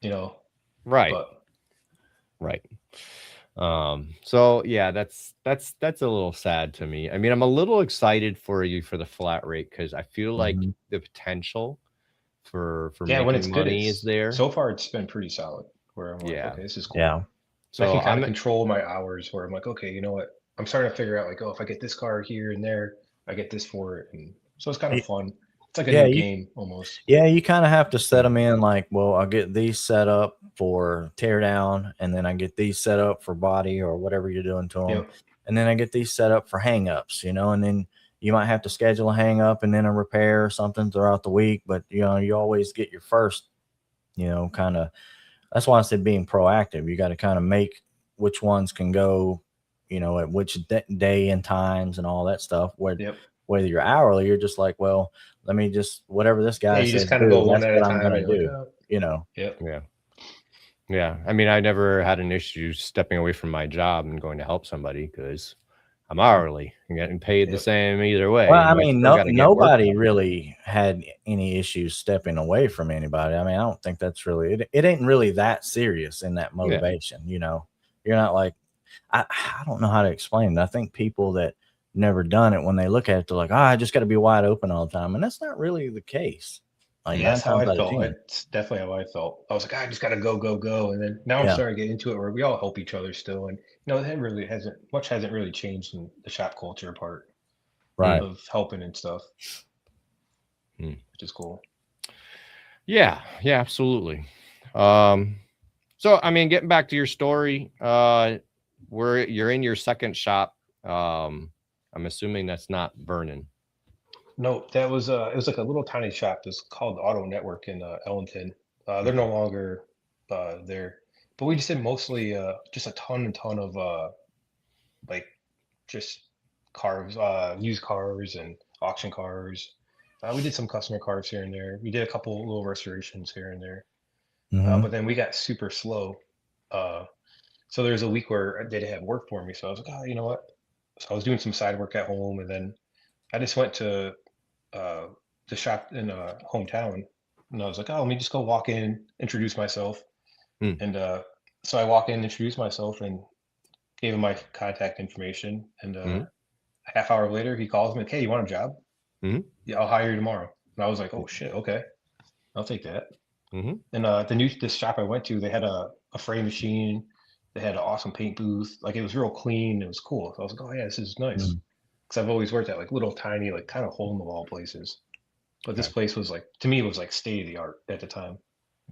you know. Right. Right. So yeah, that's a little sad to me. I mean, I'm a little excited for you for the flat rate, because I feel like the potential for making when it's money is there. So far, it's been pretty solid. Where I'm like, okay, this is cool. Yeah. So I can kind of control my hours. Where I'm like, okay, you know what? I'm starting to figure out like, if I get this car here and there, I get this for it, and so it's kind of fun. It's like a new game almost. Yeah, you kind of have to set them in like, well, I'll get these set up for tear down, and then I get these set up for body or whatever you're doing to them. And then I get these set up for hang-ups, you know, and then you might have to schedule a hang-up and then a repair or something throughout the week. But, you know, you always get your first, you know, kind of, that's why I said being proactive. You got to kind of make which ones can go, at which day and times and all that stuff. Whether you're hourly, you're just like, well, let me just whatever this guy you says, just kind of go one that's at a what time. I'm going to do. Yep. Yeah. I mean, I never had an issue stepping away from my job and going to help somebody because I'm hourly and getting paid the same either way. Well, I mean, nobody really had any issues stepping away from anybody. I mean, I don't think that's really it ain't really that serious in that motivation. You're not like, I don't know how to explain it. I think people that never done it, when they look at it, they're like, I just got to be wide open all the time. And that's not really the case. Like that's how I felt. It's definitely how I felt. I was like, I just got to go. And then now I'm starting to get into it where we all help each other still. And, it hasn't really changed in the shop culture part of helping and stuff, which is cool. Yeah, absolutely. So, I mean, getting back to your story, you're in your second shop. I'm assuming that's not Vernon. No, that was it was like a little tiny shop. It's called Auto Network in Ellington. They're no longer there, but we just did mostly just a ton of like just cars, used cars and auction cars. We did some customer cars here and there. We did a couple little restorations here and there, but then we got super slow. So there's a week where they didn't have work for me, so I was like, oh, you know what? So I was doing some side work at home, and then I just went to the shop in hometown, and I was like, oh, let me just go walk in, introduce myself. And so I walk in, introduce myself, and gave him my contact information. And a half hour later, he calls me like, hey, you want a job? Yeah, I'll hire you tomorrow. And I was like, oh shit, okay, I'll take that. And this shop I went to, they had a frame machine, they had an awesome paint booth, like it was real clean, it was cool. So I was like, oh yeah, this is nice. Because I've always worked at like little tiny, like kind of hole in the wall places, but this place was like, to me, it was like state of the art at the time.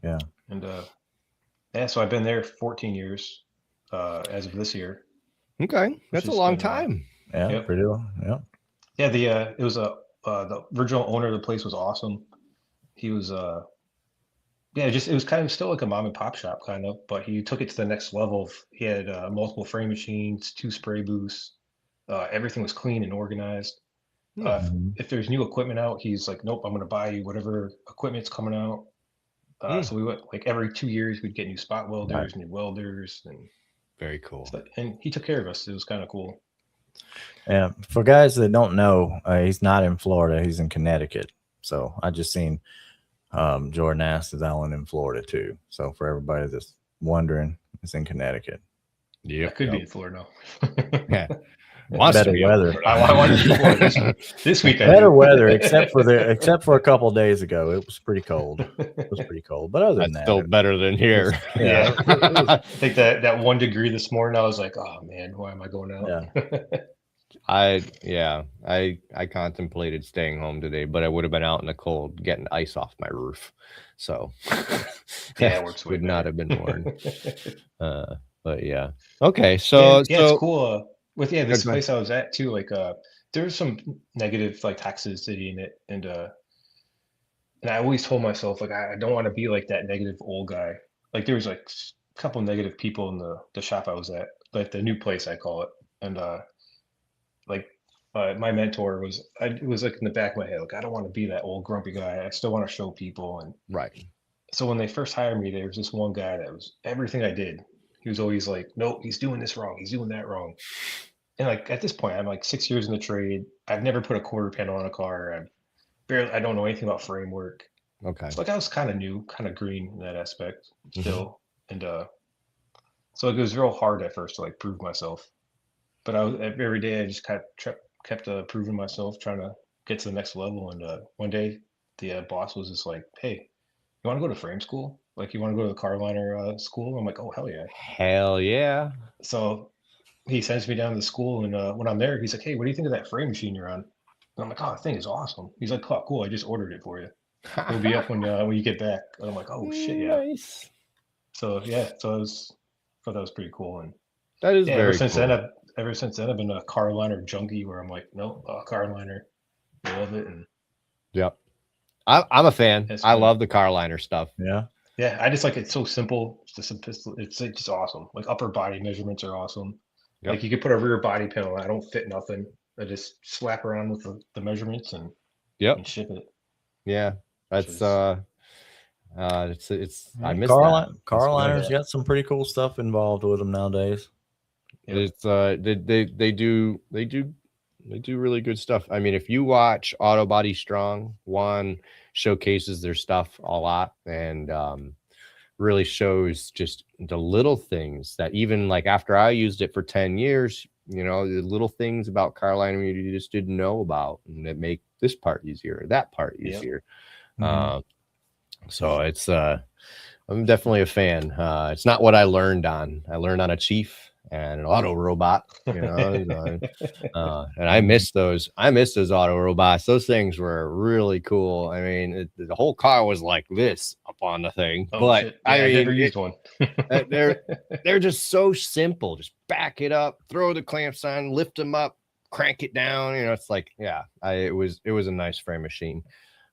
Yeah. And so I've been there 14 years as of this year. Okay, that's a long time. Pretty long. Yeah. It was the original owner of the place was awesome. He was it was kind of still like a mom and pop shop kind of, but he took it to the next level. He had multiple frame machines, 2 spray booths. Everything was clean and organized. If there's new equipment out, he's like, nope, I'm going to buy you whatever equipment's coming out. So we went like every 2 years, we'd get new spot welders, new welders, and very cool. And he took care of us. It was kind of cool. Yeah. For guys that don't know, he's not in Florida. He's in Connecticut. So I just seen Jordan asked is Alan in Florida too. So for everybody that's wondering, it's in Connecticut. Yeah, could be in Florida. Yeah. Better weather. I wanted to be Florida this week. Better weather, except for a couple of days ago. It was pretty cold. It was pretty cold, but other than that, still better than here. I think that 1 degree this morning, I was like, oh man, why am I going out? Yeah. I contemplated staying home today, but I would have been out in the cold getting ice off my roof. So it works. Would not have been worn. But yeah. Okay. So it's cool. With this place I was at too, like there's some negative like toxicity in it, and I always told myself like I don't want to be like that negative old guy. Like there was like a couple negative people in the shop I was at, like the new place I call it, and my mentor it was like in the back of my head, like I don't want to be that old grumpy guy. I still want to show people, and so when they first hired me, there was this one guy that was everything I did. He was always like, nope, he's doing this wrong. He's doing that wrong. And like at this point, I'm like 6 years in the trade. I've never put a quarter panel on a car. I don't know anything about framework. Okay. So like I was kind of new, kind of green in that aspect still. And so it was real hard at first to like prove myself. But every day I just kept proving myself, trying to get to the next level. And one day the boss was just like, hey, you want to go to frame school? Like, you want to go to the car liner school? I'm like, oh, hell yeah. Hell yeah. So he sends me down to the school, and when I'm there, he's like, hey, what do you think of that frame machine you're on? And I'm like, oh, that thing is awesome. He's like, oh, cool, I just ordered it for you. It'll be up when you get back. And I'm like, oh, shit, yeah. Nice. So, yeah, so I thought that was pretty cool. And that is very ever since cool. Ever since then, I've been a car liner junkie where I'm like, no, car liner. I love it. And yep. I'm a fan. I love the car liner stuff. Yeah. Yeah, I just like it's so simple. It's the simplicity. It's like, just awesome. Like upper body measurements are awesome. Yep. Like you could put a rear body panel. I don't fit nothing. I just slap around with the measurements and ship it. Yeah, that's it's I miss that. Carliner's got some pretty cool stuff involved with them nowadays. Yep. It's they do really good stuff. I mean, if you watch Auto Body Strong, Juan showcases their stuff a lot and really shows just the little things that even like after I used it for 10 years, the little things about car liner you just didn't know about and that make this part easier, that part easier. Yep. So it's I'm definitely a fan. It's not what I learned on. I learned on a Chief and an auto robot, and I miss those. I miss those auto robots. Those things were really cool. I mean, the whole car was like this up on the thing, but shit. Yeah, I mean, I never used one. they're just so simple. Just back it up, throw the clamps on, lift them up, crank it down. It's like, it was a nice frame machine.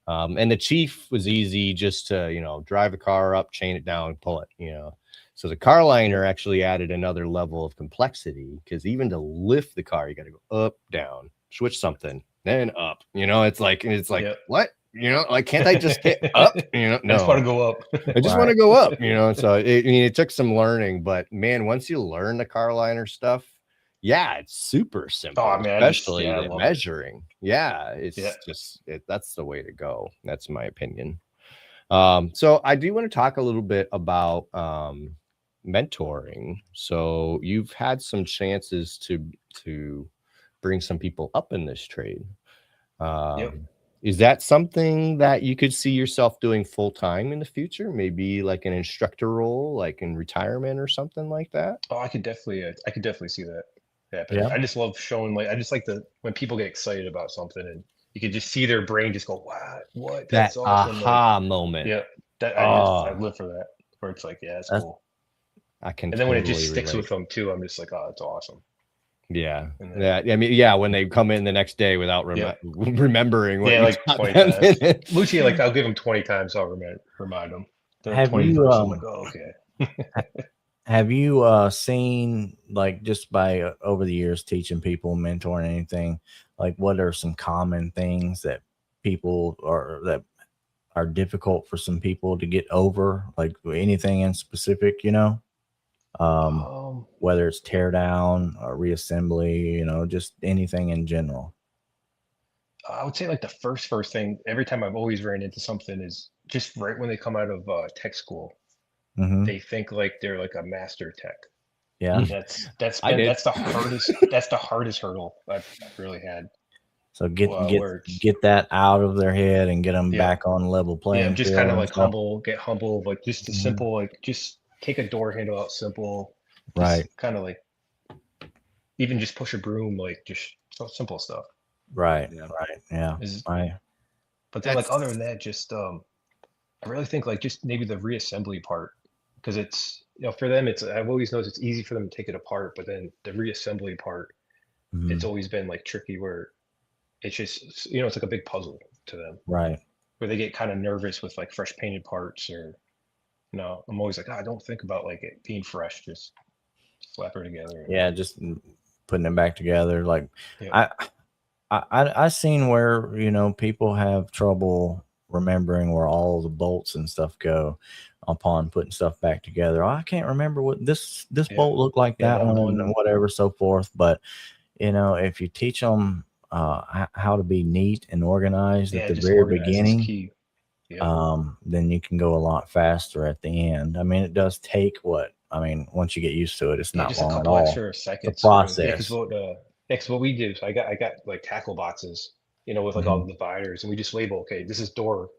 And the Chief was easy just to, drive the car up, chain it down, pull it, So the car liner actually added another level of complexity because even to lift the car, you got to go up, down, switch something, then up. It's like yep. What? Like, can't I just hit up? No, I just want to go up. I just want to go up, So it took some learning, but man, once you learn the car liner stuff, it's super simple, especially the measuring. It's just that's the way to go. That's my opinion. So I do want to talk a little bit about mentoring. So you've had some chances to bring some people up in this trade. Is that something that you could see yourself doing full time in the future? Maybe like an instructor role, like in retirement or something like that? Oh, I could definitely see that happen. Yeah. I just love showing, I just like when people get excited about something and you can just see their brain just go, wow, what? That's awesome. Aha moment. Yeah. I live for that. Where it's like, that's cool. I can. And then when it just sticks with them too, I'm just like, oh, it's awesome. Yeah. I mean, when they come in the next day without remembering what like 20 times. Lucy, I'll give them 20 times, I'll remind them. Have you I'm like, oh, okay. Have you seen, just by over the years teaching people, mentoring, anything, what are some common things that are difficult for some people to get over, anything in specific, whether it's tear down or reassembly, just anything in general? I would say the first thing, every time I've always ran into something is just right when they come out of tech school. Mm-hmm. They think they're a master tech. Yeah, that's the hardest hurdle I've really had. So get that out of their head and get them back on level playing. Yeah, just kind of humble, get humble, just a simple, just take a door handle out simple. Right. Kind of even just push a broom, just so simple stuff. Right. Yeah. Right. Yeah. Right. But then other than that, just I really think just maybe the reassembly part, because it's for them I've always noticed it's easy for them to take it apart, but then the reassembly part, it's always been tricky where it's just it's like a big puzzle to them, right? Where they get kind of nervous with fresh painted parts, or I'm always like, I don't think about it being fresh, just slap her together. Yeah, just putting it back together. I seen where people have trouble remembering where all the bolts and stuff go upon putting stuff back together. I can't remember what this bolt looked like, that one, and whatever, so forth. But if you teach them how to be neat and organized at the very beginning, then you can go a lot faster at the end. I mean, it does take once you get used to it, it's not long at all. Extra seconds. The process. Because what we do, so I got tackle boxes, with all the dividers, and we just label, okay, this is door,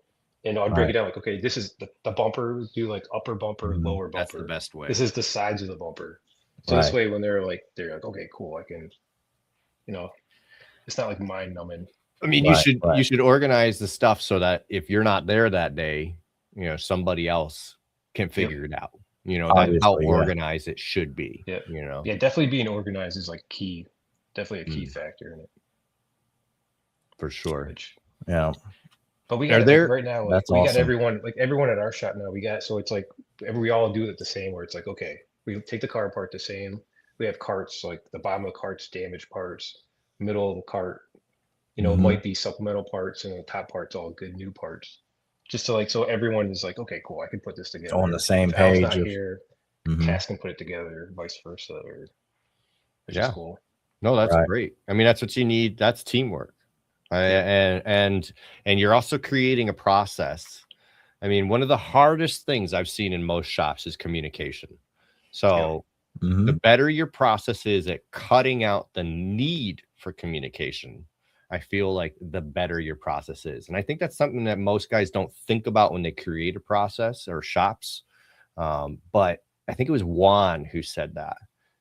and I'd break it down okay, this is the bumper, do upper bumper, lower bumper. That's the best way. This is the sides of the bumper. So this way, when they're okay, cool, I can, it's not mind numbing. I mean, you should organize the stuff so that if you're not there that day, somebody else can figure it out. That's how organized it should be. Yeah. Yeah, definitely being organized is key. Definitely a key factor in it. For sure. Yeah. But we got it like, right now. Like, That's we got awesome. everyone at our shop now. We got, so it's like we all do it the same. Where it's like, okay, we take the car apart the same. We have carts, like the bottom of the cart's damaged parts, middle of the cart, you know, might be supplemental parts, and the top part's all good new parts. Just to like, so everyone is like, okay, cool, I can put this together on the same if Al's page. not here, Cass can put it together, vice versa. Or it's just cool. No, that's great. I mean, that's what you need. That's teamwork. And you're also creating a process. I mean, one of the hardest things I've seen in most shops is communication. So the better your process is at cutting out the need for communication, I feel like the better your process is. And I think that's something that most guys don't think about when they create a process or shops. But I think it was Juan who said that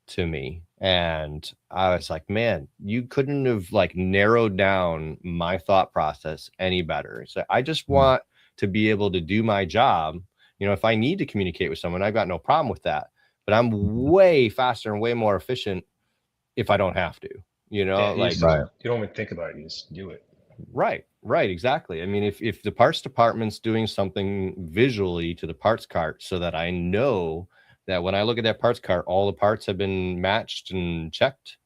to me. And I was like, man, you couldn't have like narrowed down my thought process any better. So I just want to be able to do my job. You know, if I need to communicate with someone, I've got no problem with that. But I'm way faster and way more efficient if I don't have to, you know, you don't even think about it, you just do it. Right, exactly. I mean, if the parts department's doing something visually to the parts cart so that I know that when I look at that parts cart, all the parts have been matched and checked.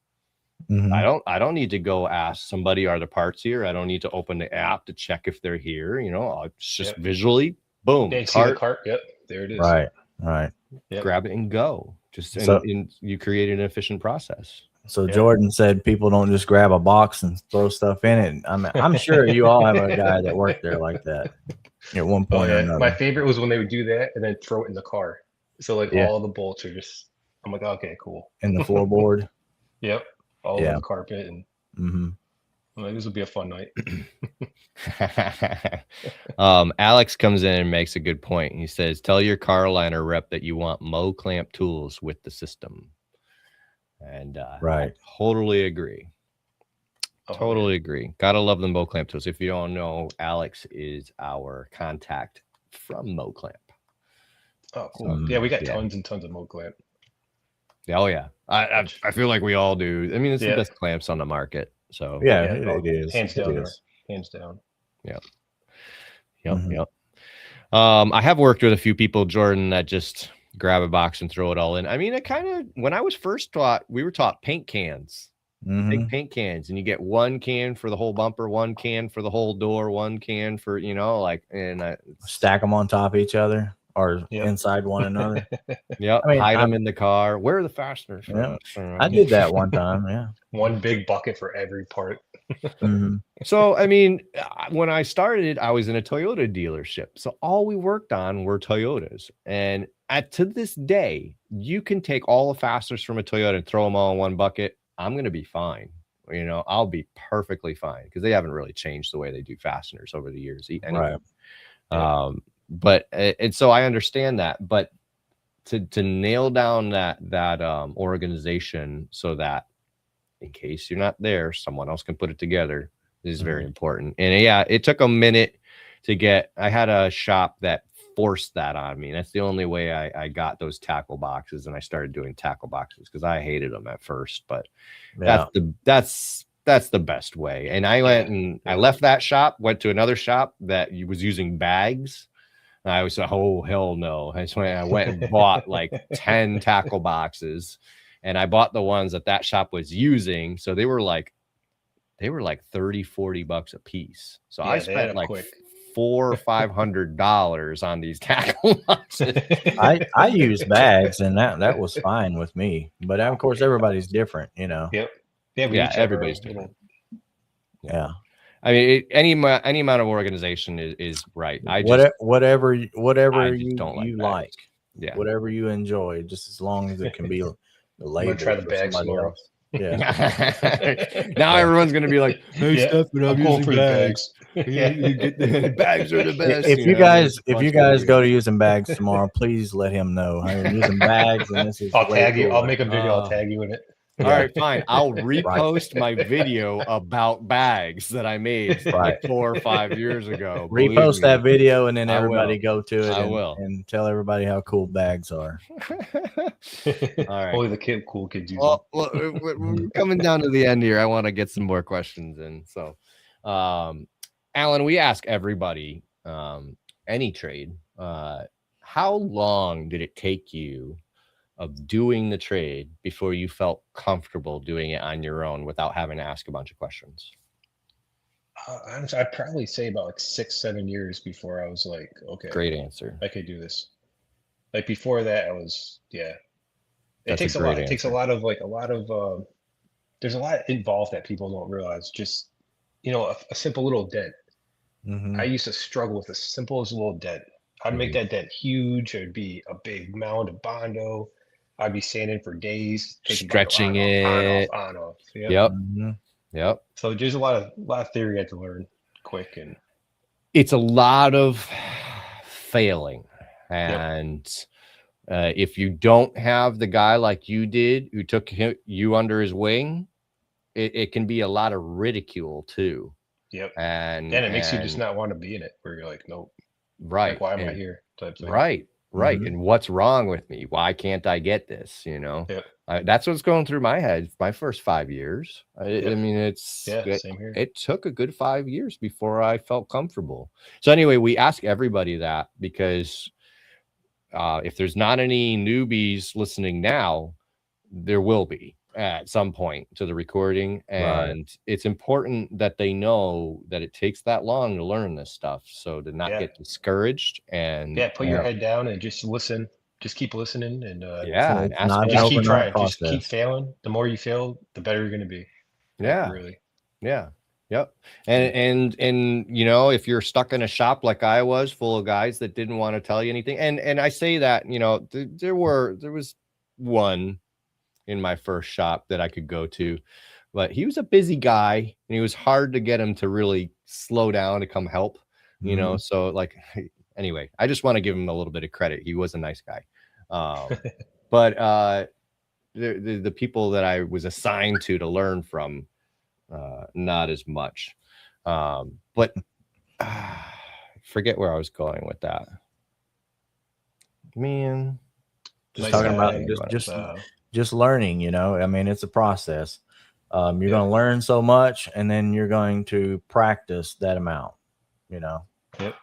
I don't need to go ask somebody, are the parts here? I don't need to open the app to check if they're here. You know, I'll just visually, boom, see the cart. Yep, there it is. Right. Grab it and go. Just and you create an efficient process. So Jordan said people don't just grab a box and throw stuff in it. I'm sure you all have a guy that worked there like that at one point or another. My favorite was when they would do that and then throw it in the car. So like all the bolts are just, I'm like, okay, cool. And the floorboard. Yep. All over the carpet. And I'm like, this would be a fun night. Alex comes in and makes a good point. He says, tell your car liner rep that you want Mo clamp tools with the system. And I totally agree. Totally agree. Gotta love the Mo clamp tools. If you don't know, Alex is our contact from Mo clamp. Oh, cool. Yeah, we got tons and tons of Mo clamp. Oh yeah, I feel like we all do. I mean, it's the best clamps on the market. So it is hands down. Hands down. Yep. I have worked with a few people, Jordan, that just grab a box and throw it all in. I mean, it kind of, when I was first taught, we were taught paint cans, big paint cans, and you get one can for the whole bumper, one can for the whole door, one can for, you know, like, and stack them on top of each other or inside one another. I mean, hide them in the car. Where are the fasteners? I did that one time. One big bucket for every part. So, I mean, when I started, I was in a Toyota dealership. So all we worked on were Toyotas. And to this day, you can take all the fasteners from a Toyota and throw them all in one bucket. I'm going to be fine. You know, I'll be perfectly fine because they haven't really changed the way they do fasteners over the years. Anyway. But and so I understand that, but to nail down that organization so that in case you're not there, someone else can put it together is very important. And yeah, it took a minute to get. I had a shop that forced that on me. That's the only way I got those tackle boxes, and I started doing tackle boxes because I hated them at first. But that's the best way. And I went and I left that shop, went to another shop that was using bags. And I was like, oh, hell no. I went and bought like 10 tackle boxes, and I bought the ones that shop was using. So they were like 30, 40 bucks a piece. So I spent like $400 or $500 on these tackle boxes. I use bags, and that was fine with me. But of course, everybody's different, you know. Everybody's different. Yeah. I mean, any amount of organization is right. Whatever you don't like. Yeah. Whatever you enjoy, just as long as it can be labeled. Try the bags tomorrow. Now everyone's gonna be like, "Hey, Stefan, I'm using bags." Bags are the best. If you guys go to using bags tomorrow, please let him know. I'm using bags, and this is. I'll tag you. I'll make a video. I'll tag you in it. All right, fine. I'll repost my video about bags that I made like 4 or 5 years ago. Repost that video, and then everybody go to it. And tell everybody how cool bags are. All right. Only the cool kids use them. We're coming down to the end here. I want to get some more questions in. So, Alan, we ask everybody, any trade, how long did it take you of doing the trade before you felt comfortable doing it on your own without having to ask a bunch of questions? Honestly, I'd probably say about like 6-7 years before I was like, okay, Great answer. I could do this. Like before that, I was, yeah. It That's a takes a lot. great It takes a answer. lot of there's a lot involved that people don't realize. Just, a simple little dent. I used to struggle with the simplest little dent. I'd make that dent huge. It'd be a big mound of Bondo. I'd be sanding for days, taking Bondo Stretching on, off, on, off, it. on, off. Yep. Yep. Mhm. Yep. So there's a lot of theory I had to learn quick, and it's a lot of failing. And if you don't have the guy like you did who took you under his wing, it can be a lot of ridicule too. Yep. And it makes you just not want to be in it, where you're like, nope. Right. Like, why am I here? Type thing. Right. And what's wrong with me? Why can't I get this? Yep. That's what's going through my head. My first 5 years. I mean, same here. It took a good 5 years before I felt comfortable. So anyway, we ask everybody that because if there's not any newbies listening now, there will be at some point to the recording. And it's important that they know that it takes that long to learn this stuff. So to not get discouraged and put your head down and just listen. Just keep listening and and just keep trying. Just keep failing. The more you fail, the better you're going to be. Yeah. Really. Yeah. Yep. And if you're stuck in a shop like I was, full of guys that didn't want to tell you anything, and I say that, there was one in my first shop that I could go to, but he was a busy guy and he was hard to get him to really slow down to come help, so like, anyway, I just want to give him a little bit of credit. He was a nice guy. But the people that I was assigned to learn from, not as much. But forget where I was going with that. Man, just talking about just learning, I mean, it's a process. You're going to learn so much, and then you're going to practice that amount, Yep.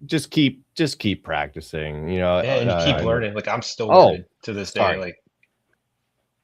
Just keep practicing, and you keep learning. Like, I'm still learning to this day. Like,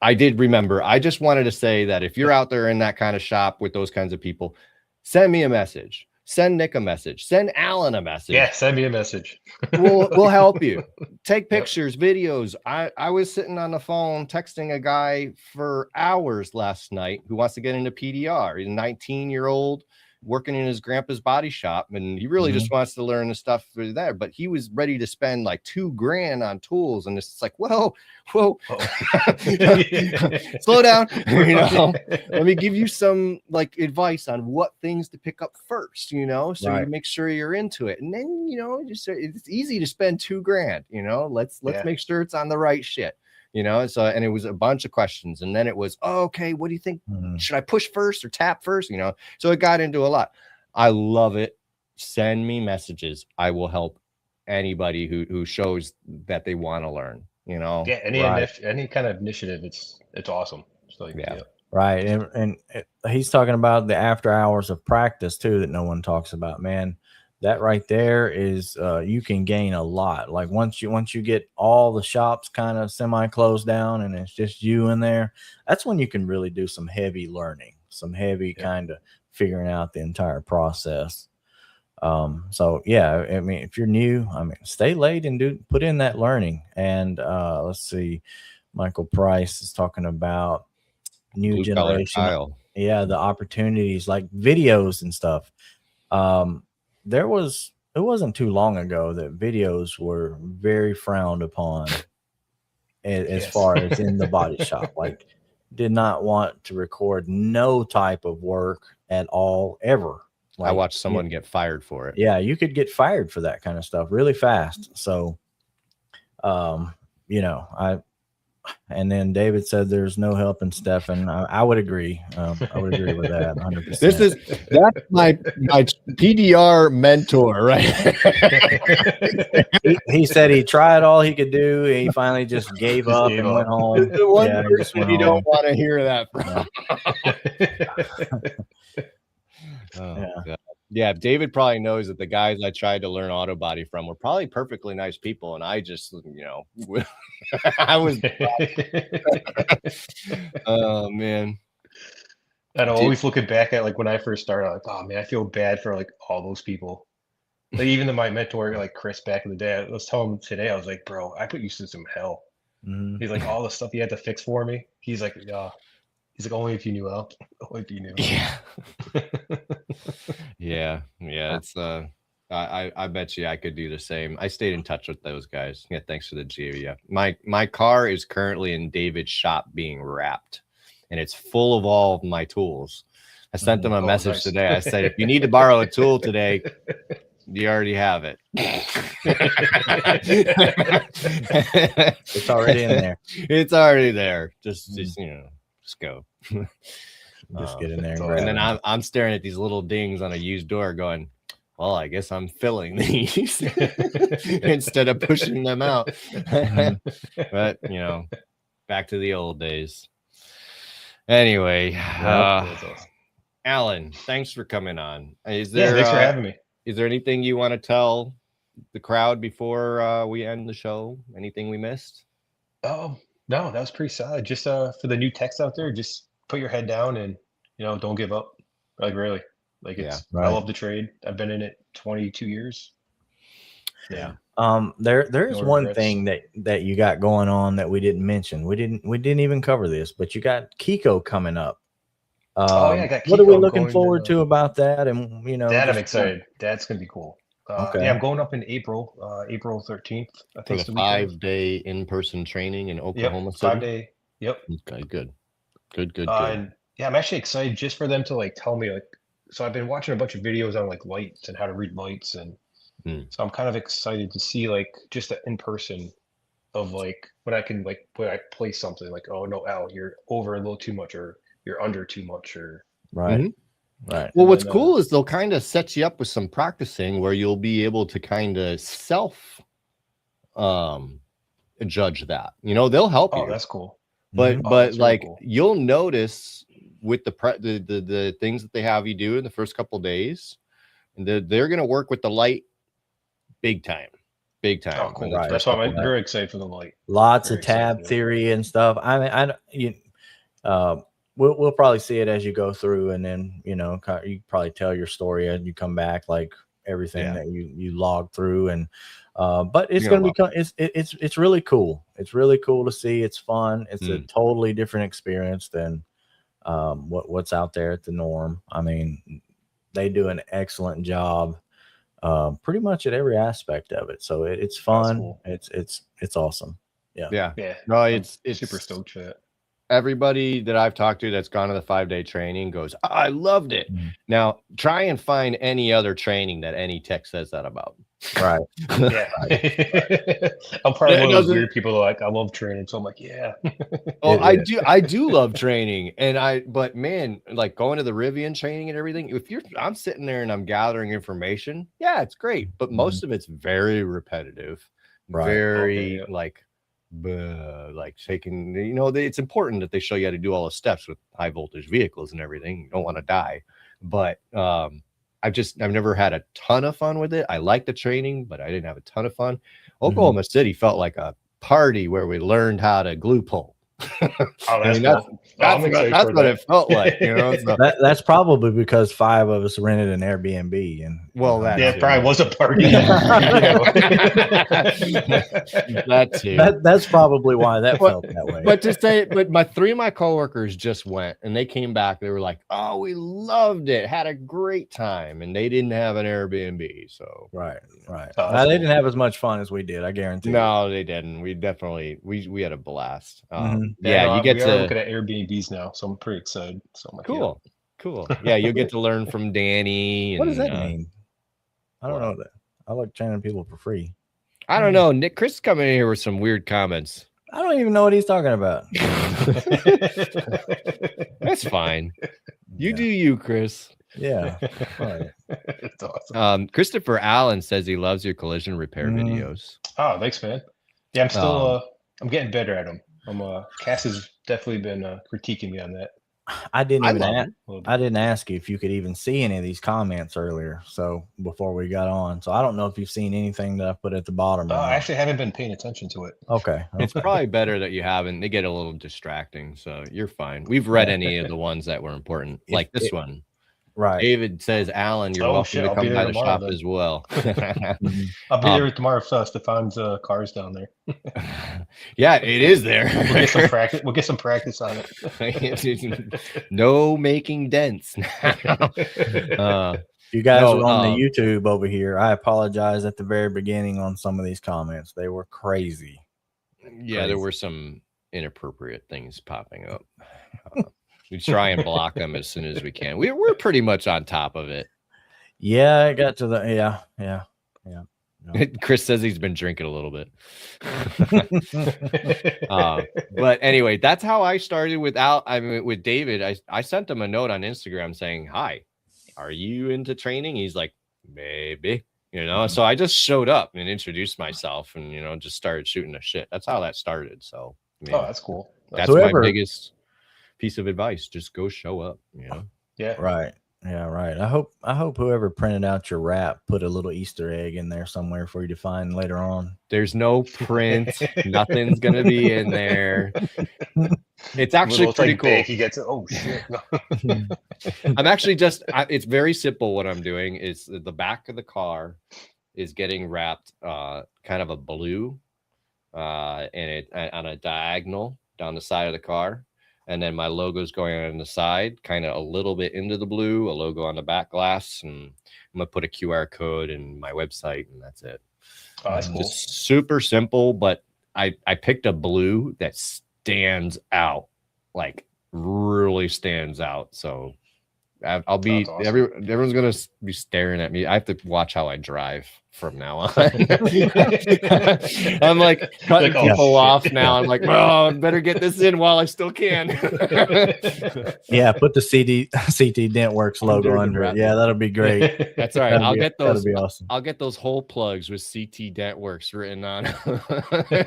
I did remember. I just wanted to say that if you're out there in that kind of shop with those kinds of people, send me a message. Send Nick a message. Send Alan a message. Yeah, send me a message. We'll help you. Take pictures, videos. I was sitting on the phone texting a guy for hours last night who wants to get into PDR. He's a 19-year-old working in his grandpa's body shop, and he really just wants to learn the stuff for there, but he was ready to spend like $2,000 on tools, and it's like, whoa slow down. Let me give you some like advice on what things to pick up first, so you make sure you're into it, and then it's easy to spend $2,000. Let's make sure it's on the right shit. So, and it was a bunch of questions, and then it was, okay, what do you think? Should I push first or tap first? So it got into a lot. I love it. Send me messages. I will help anybody who shows that they want to learn, any kind of initiative. It's awesome. So, right. And he's talking about the after hours of practice too, that no one talks about, man. That right there is, you can gain a lot. Like once you get all the shops kind of semi closed down and it's just you in there, that's when you can really do some heavy learning, some heavy kind of figuring out the entire process. So yeah, I mean, if you're new, stay late and put in that learning. And let's see, Michael Price is talking about new Blue generation. Yeah, the opportunities like videos and stuff. It wasn't too long ago that videos were very frowned upon as far as in the body shop. Like, did not want to record no type of work at all, ever. Like, I watched someone get fired for it. Yeah, you could get fired for that kind of stuff really fast. So, and then David said there's no help in Stefan. I would agree. I would agree with that 100%. That's my PDR mentor, right? he said he tried all he could do. He finally just gave up and went home. The one person you don't want to hear that from. God. Yeah, David probably knows that the guys I tried to learn auto body from were probably perfectly nice people, and I just, I was. Oh man. And I'm always looking back at like when I first started, I'm like, oh man, I feel bad for like all those people. Like even my mentor, like Chris back in the day, I was telling him today, I was like, bro, I put you through some hell. He's like, all the stuff he had to fix for me. He's like, only if you knew how. Only if you knew. Yeah. yeah. It's I bet you I could do the same. I stayed in touch with those guys. Yeah, thanks for the GV. My car is currently in David's shop being wrapped, and it's full of all of my tools. I sent them a message today. I said, if you need to borrow a tool today, you already have it. It's already in there. It's already there. Just just go. Just get in there and then I'm staring at these little dings on a used door going, well, I guess I'm filling these instead of pushing them out. But back to the old days. Anyway, Alan, thanks for coming on. Thanks for having me. Is there anything you want to tell the crowd before we end the show? Anything we missed? Oh, no, that was pretty solid. Just for the new techs out there, just put your head down and don't give up. Like really, like it's. I love the trade. I've been in it 22 years. Yeah. There's one thing that you got going on that we didn't mention. We didn't even cover this, but you got Kiko coming up. I got Kiko. What are we looking forward to about that? And that I'm excited. That's gonna be cool. Okay. Yeah, I'm going up in April, April 13th. I think it's a 5-day in-person training in Oklahoma City. 5-day. Yep. Okay, good. And yeah, I'm actually excited just for them to like tell me like. So I've been watching a bunch of videos on like lights and how to read lights, and so I'm kind of excited to see like just an in person of like when I can like when I play something like, oh no, Al, you're over a little too much, or you're under too much, or right. Well, what's cool is they'll kind of set you up with some practicing where you'll be able to kind of self judge that. They'll help you. Oh, that's cool. But like really cool. You'll notice with the things that they have you do in the first couple of days, and they're going to work with the light big time. Oh, cool. Right. That's why I'm very excited for the light. Lots of tab theory and stuff. I mean, we'll probably see it as you go through, and then you probably tell your story and you come back like everything that you log through, and but it's going to be it's really cool. It's really cool to see. It's fun. It's a totally different experience than what's out there at the norm. I mean, they do an excellent job pretty much at every aspect of it. So it's fun. Cool. It's awesome. Yeah. No, it's super stoked for it. Everybody that I've talked to that's gone to the 5-day training goes, oh, I loved it. Now try and find any other training that any tech says that about. Right. Yeah. I'm probably one of those weird people that like, I love training. So I'm like, yeah. Oh, I do love training. But man, like going to the Rivian training and everything, I'm sitting there and I'm gathering information. Yeah, it's great. But most of it's very repetitive. Right. Very like taking, it's important that they show you how to do all the steps with high voltage vehicles and everything. You don't want to die. But I've never had a ton of fun with it. I like the training, but I didn't have a ton of fun. Oklahoma City felt like a party where we learned how to glue pull. Oh, that's that's what it felt like. So. That's probably because 5 of us rented an Airbnb, and it probably was a party. That too. That's probably why that felt that way. But 3 of my coworkers just went, and they came back. They were like, "Oh, we loved it, had a great time," and they didn't have an Airbnb. So right. They didn't have as much fun as we did. I guarantee. No, they didn't. We definitely we had a blast. You get to look at Airbnbs now, so I'm pretty excited. So I'm like, cool. Yeah, you'll get to learn from Danny. What does that mean? I don't know that. I like training people for free. I don't know. Nick, Chris coming in here with some weird comments. I don't even know what he's talking about. That's fine. You do you, Chris. Yeah. It's awesome. Christopher Allen says he loves your collision repair videos. Oh, thanks, man. Yeah, I'm still I'm getting better at them. Cass has definitely been critiquing me on that. I didn't even love ask. them. I didn't ask you if you could even see any of these comments earlier. So before we got on, so I don't know if you've seen anything that I put at the bottom. Or I actually haven't been paying attention to it. Okay. It's probably better that you haven't. They get a little distracting, so you're fine. We've read any of the ones that were important, like this one. Right. David says, Alan, you're welcome to come by the shop as well. I'll be there tomorrow for Stefan's cars down there. Yeah, it is there. We'll get some practice. We'll get some practice on it. No making dents. You guys are on the YouTube over here. I apologize at the very beginning on some of these comments. They were crazy. Yeah, there were some inappropriate things popping up. We try and block them as soon as we can. We're pretty much on top of it. Yeah, I got to the yeah. No. Chris says he's been drinking a little bit. But anyway, that's how I started with David. I sent him a note on Instagram saying, "Hi, are you into training?" He's like, "Maybe." So I just showed up and introduced myself and just started shooting the shit. That's how that started. So that's cool. That's my biggest piece of advice. Just go show up. Yeah. Right. Yeah, right. I hope whoever printed out your wrap put a little Easter egg in there somewhere for you to find later on. There's no print. Nothing's gonna be in there. It's actually pretty cool. He gets it. Oh shit. I'm actually it's very simple. What I'm doing is the back of the car is getting wrapped kind of a blue and it on a diagonal down the side of the car. And then my logo's going on the side, kind of a little bit into the blue, a logo on the back glass, and I'm gonna put a QR code in my website, and that's it. Oh, that's cool. Just super simple, but I picked a blue that stands out, like really stands out. So I'll be awesome. Everyone's gonna be staring at me. I have to watch how I drive from now on. I'm like cutting people off now. I'm like, oh, I better get this in while I still can. Yeah, put the CT Dentworks logo under it. Yeah, that'll be great. That's all right. I'll get those. That'll be awesome. I'll get those whole plugs with CT Dentworks written on.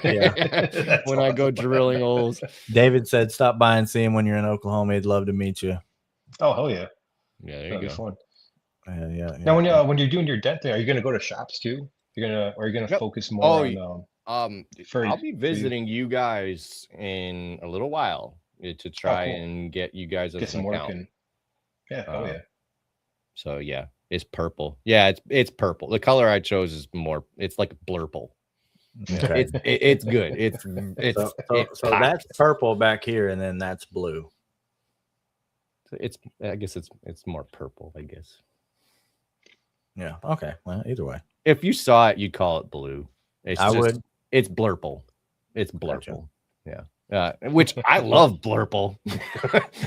Yeah. When I go drilling holes. David said, "Stop by and see him when you're in Oklahoma. He'd love to meet you." Oh hell yeah! Yeah, there you go. Fun. Yeah. Now, when you're doing your dent thing, are you gonna go to shops too? Are you gonna focus more on? I'll be visiting you guys in a little while to try and get you guys get some work in. Yeah. Oh yeah. So yeah, it's purple. Yeah, it's purple. The color I chose is more. It's like blurple. Okay. It's good. So that's purple back here, and then that's blue. I guess it's more purple, I guess. Yeah. Okay. Well, either way. If you saw it, you'd call it blue. It's would. It's blurple. It's blurple. Gotcha. Yeah. Which I love blurple.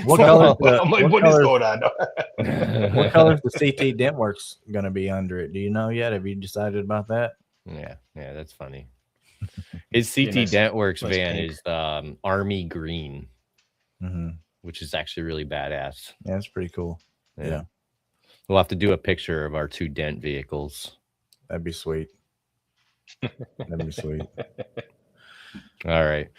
What color? What is going on? What color is the CT Dentworks going to be under it? Do you know yet? Have you decided about that? Yeah, that's funny. His CT Dentworks van is army green, which is actually really badass. Yeah, that's pretty cool. Yeah. We'll have to do a picture of our two dent vehicles. That'd be sweet. That'd be sweet. All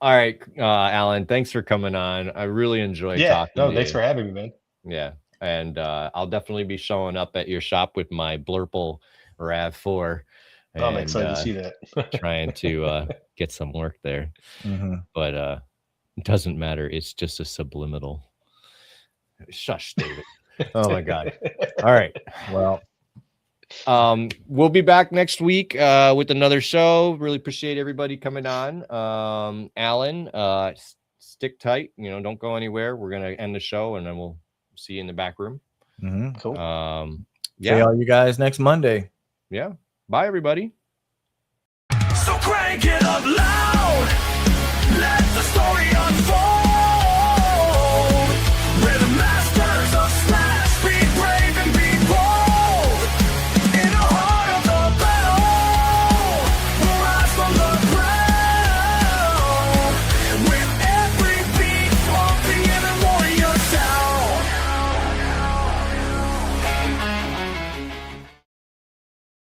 right, Alan. Thanks for coming on. I really enjoyed talking. No, thanks for having me, man. Yeah, and I'll definitely be showing up at your shop with my Blurple RAV4. I'm excited to see that. Trying to get some work there, but it doesn't matter. It's just a subliminal. Shush, David. Oh my God. All right. Well, we'll be back next week with another show. Really appreciate everybody coming on. Alan, stick tight. Don't go anywhere. We're gonna end the show, and then we'll see you in the back room. Cool. See all you guys next Monday. Yeah. Bye, everybody. So crank it up loud.